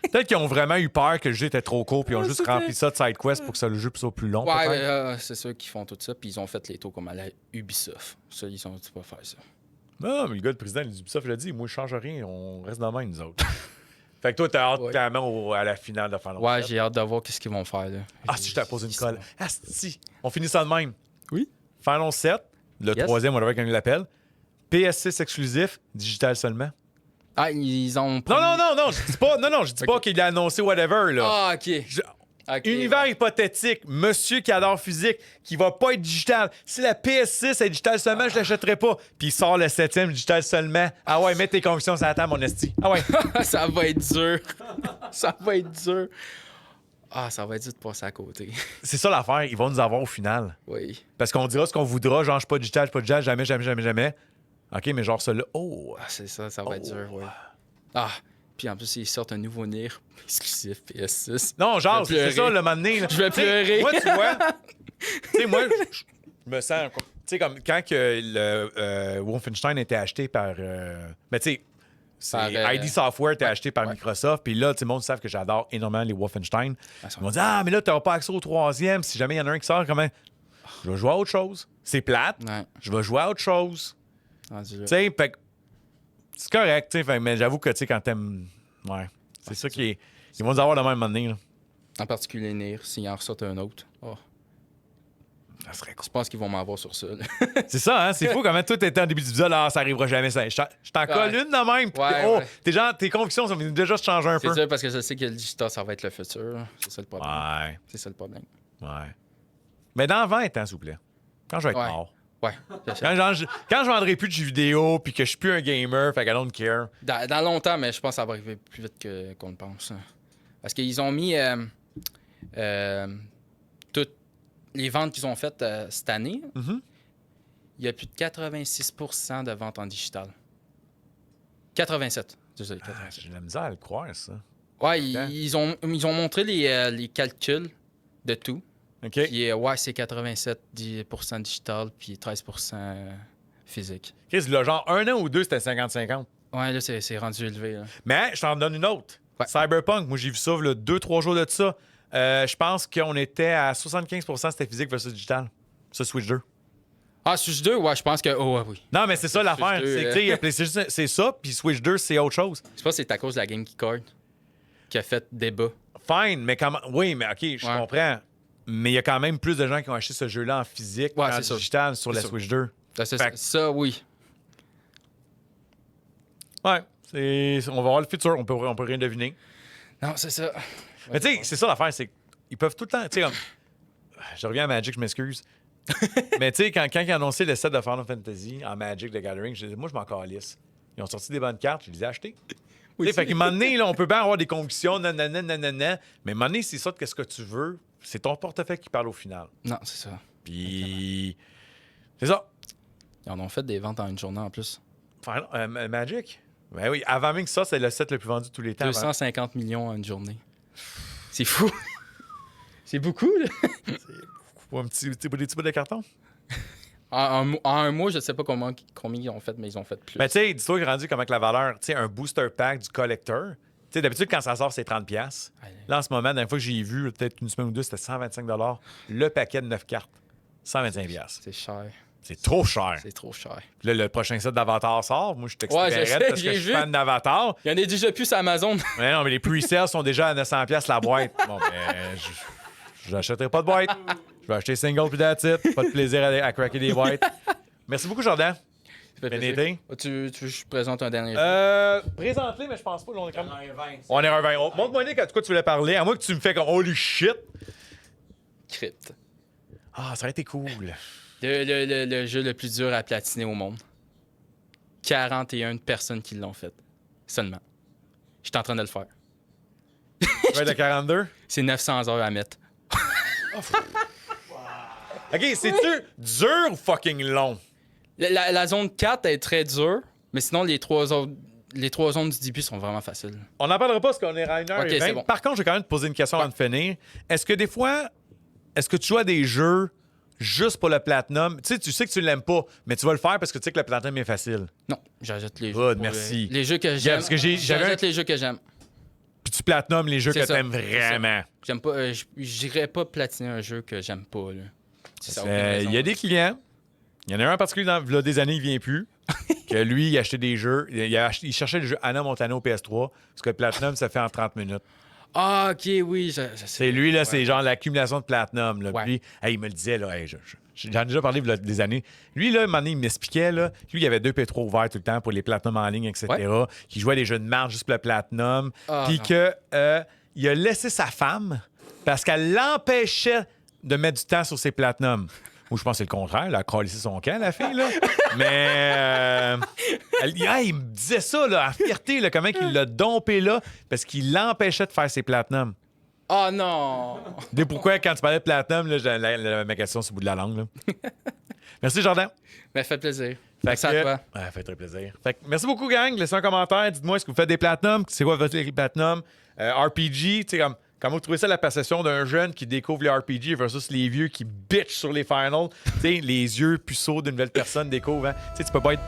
Peut-être qu'ils ont vraiment eu peur que le jeu était trop court, puis ils ont juste rempli ça de side quests pour que le jeu soit plus long. Ouais, c'est ceux qui font tout ça, puis ils ont fait les tours comme à la Ubisoft. Ça, ils ont dit pas faire ça. Non, mais le gars, le président de Ubisoft, l'a dit, moi, je change rien, on reste dans le même, nous autres. Fait que toi, t'as hâte carrément à la finale de Final Fantasy. Ouais, j'ai hâte de voir qu'est-ce qu'ils vont faire, là. Ah, si je t'ai posé une colle. Asti, on finit ça de même. Oui. Final 7, le troisième, whatever qu'on l'appelle. PS6 exclusif, digital seulement. Ah, ils ont... Non, je dis pas, je dis pas qu'il a annoncé whatever, là. Ah, OK. Univers hypothétique, monsieur qui adore physique, qui va pas être digital. Si la PS6 est digital seulement, je l'achèterai pas. Puis il sort le 7e digital seulement. Ah ouais, mets tes convictions sur la table, mon esti. Ah ouais. Ça va être dur. Ça va être dur. Ah, ça va être dur de passer à côté. C'est ça l'affaire, ils vont nous avoir au final. Oui. Parce qu'on dira ce qu'on voudra, genre je suis pas digital, jamais. OK, mais genre celui-là, oh. Ah, c'est ça, ça va être dur, oui. Ah, puis en plus, ils sortent un nouveau Nier exclusif PS6. Non, genre, c'est ça, le moment donné. Je vais pleurer. Moi, tu vois, je me sens... Tu sais, comme quand que le Wolfenstein a été acheté par... ben, tu sais, ID Software était acheté par Microsoft. Puis là, tout le monde savent que j'adore énormément les Wolfenstein. Ils m'ont dit, mais là, tu n'auras pas accès au 3e. Si jamais il y en a un qui sort, comment... Je vais jouer à autre chose. C'est plate. Ouais. Je vais jouer à autre chose. Tu sais, c'est correct, tu sais, mais j'avoue que, tu sais, quand t'aimes... Ouais, c'est ça qui est... Ils vont nous avoir le même moment donné, là. En particulier Nier, s'ils en ressortent un autre. Oh. Ça serait cool. Je pense qu'ils vont m'avoir sur ça, là. C'est ça, hein? C'est fou comment tout était en début d'épisode, ça arrivera jamais. Je t'en colle une de même. Puis, tes convictions sont déjà se changer un peu. C'est ça, parce que je sais que le digital, ça va être le futur. C'est ça le problème. Ouais. C'est ça le problème. Ouais. Mais dans 20 ans, s'il vous plaît. Quand je vais être mort. Ouais. Quand je vendrai plus de jeux vidéo puis que je suis plus un gamer, fait que I don't care. Dans longtemps, mais je pense que ça va arriver plus vite qu'on le pense. Parce qu'ils ont mis toutes les ventes qu'ils ont faites cette année. Mm-hmm. Il y a plus de 86% de ventes en digital. 87. Désolé, 87. J'ai de la misère à le croire, ça. Ouais, ils ont montré les calculs de tout. OK. Puis, c'est 87% digital, puis 13% physique. Chris, là, genre, un an ou deux, c'était 50-50. Ouais, là, c'est rendu élevé. Là. Mais je t'en donne une autre. Ouais. Cyberpunk, moi, j'ai vu ça, 2-3 jours de ça. Je pense qu'on était à 75% c'était physique versus digital. Ça, Switch 2. Ah, Switch 2, ouais, je pense que. Oh, ouais, oui. Non, mais c'est ça l'affaire. C'est que, PlayStation, c'est ça, puis Switch 2, c'est autre chose. Je pense que c'est à cause de la Game Key Card. qui a fait débat. Fine, mais comment. Oui, mais OK, je comprends. Mais il y a quand même plus de gens qui ont acheté ce jeu-là en physique Ouais, qu'en c'est ça. digital sur la C'est ça. Switch 2. Fait que- Ça, oui. Ouais, on va voir le futur. On peut rien deviner. Non, c'est ça. Mais tu sais, c'est ça l'affaire, c'est qu'ils peuvent tout le temps. Tu sais, comme. Je reviens à Magic, je m'excuse. Mais tu sais, quand ils ont annoncé le set de Final Fantasy en Magic the Gathering, moi, je m'en calisse. Ils ont sorti des bonnes cartes, je les ai achetées. Tu sais, fait qu'à un moment donné, là, on peut bien avoir des convictions, nanana, nanana, mais à un moment donné, c'est ça, qu'est-ce que tu veux? C'est ton portefeuille qui parle au final. Non, c'est ça. Puis. C'est ça. Ils en ont fait des ventes en une journée en plus. Magic? Ben oui, avant même que ça, c'est le set le plus vendu de tous les temps. 250 millions en une journée. C'est fou. C'est beaucoup, là. Pour des petits bouts de carton. En un mois, je sais pas combien ils ont fait, mais ils ont fait plus. Ben, tu sais, dis-toi rendu comment que la valeur, tu sais, un booster pack du collector. Tu sais, d'habitude, quand ça sort, c'est 30$. Là, en ce moment, la dernière fois que j'ai vu, peut-être une semaine ou deux, c'était 125$. Le paquet de 9 cartes, 125$. C'est cher. C'est trop cher. C'est trop cher. Puis là, le prochain set d'Avatar sort. Moi, je suis Ouais, je excité sais, parce que j'ai je suis vu. fan d'Avatar. Il y en a déjà plus sur Amazon. Mais non, mais les pre-sales sont déjà à 900$ la boîte. Bon, ben, je n'achèterai pas de boîte. Je vais acheter single puis that's it. Pas de plaisir à craquer des boîtes. Merci beaucoup, Jordan. Ça fait Bien plaisir. été. Tu veux que je présente un dernier jeu? Présente-les, mais je pense pas. Là, on est comme... J'en ai un 20. On est un 20. Montre-moi Nick, à quoi tu voulais parler. À moins que tu me fais comme holy shit. Crypt. Ah, ça aurait été cool. Le jeu le plus dur à platiner au monde. 41 personnes qui l'ont fait. Seulement. J'étais en train de le faire. Ouais, de 42. C'est 900 heures à mettre. OK, c'est-tu dur ou fucking long? La zone 4 est très dure, mais sinon, les trois zones du début sont vraiment faciles. On n'en parlera pas parce qu'on est à 1h20. OK, c'est bon. Par contre, je vais quand même te poser une question avant de finir. Est-ce que des fois, est-ce que tu joues à des jeux juste pour le platinum? Tu sais que tu l'aimes pas, mais tu vas le faire parce que tu sais que le platinum est facile. Non, j'ajoute les Good, jeux. merci. Les jeux que j'aime. parce que j'avais J'ajoute les jeux que j'aime. Puis tu platinum les jeux C'est que ça, t'aimes c'est ça. vraiment. J'aime pas. J'irais pas platiner un jeu que j'aime pas, là. Ça a aucune raison. Il y a des clients. Il y en a un en particulier dans il y a des années, il vient plus. Que lui, il achetait des jeux. Il cherchait le jeu Anna Montana au PS3. Parce que le platinum, ça fait en 30 minutes. Ah, ok, oui. Je sais. C'est lui, là, Ouais. c'est genre l'accumulation de platinum. Là. Ouais. Puis, hey, il me le disait, là, hey, j'en ai déjà parlé il y a des années. Lui, là, un moment donné, il m'expliquait, là, lui, il avait 2 P3 ouverts tout le temps pour les platinums en ligne, etc. Qui jouait des jeux de marge juste pour le platinum. Ah, Puis non. que il a laissé sa femme parce qu'elle l'empêchait de mettre du temps sur ses platinums. Ou je pense que c'est le contraire. Elle a cralissé son camp, la fille, là. Mais il me disait ça, là, à fierté, là, comment il l'a dompé là parce qu'il l'empêchait de faire ses platinums. Oh non! Dès pourquoi, quand tu parlais de platinum, là, j'ai ma question sur le bout de la langue. Là. Merci, Jordan. Mais fait plaisir. Fait Merci à que- toi. Ouais, fait très plaisir. Fait que merci beaucoup, gang. Laissez un commentaire. Dites-moi, est-ce que vous faites des platinums? C'est quoi votre platinum? RPG, tu sais, comment vous trouvez ça, la perception d'un jeune qui découvre les RPG versus les vieux qui bitch sur les finals? Tu sais, les yeux puceaux d'une nouvelle personne découvrent. Hein? Tu sais, tu peux pas être...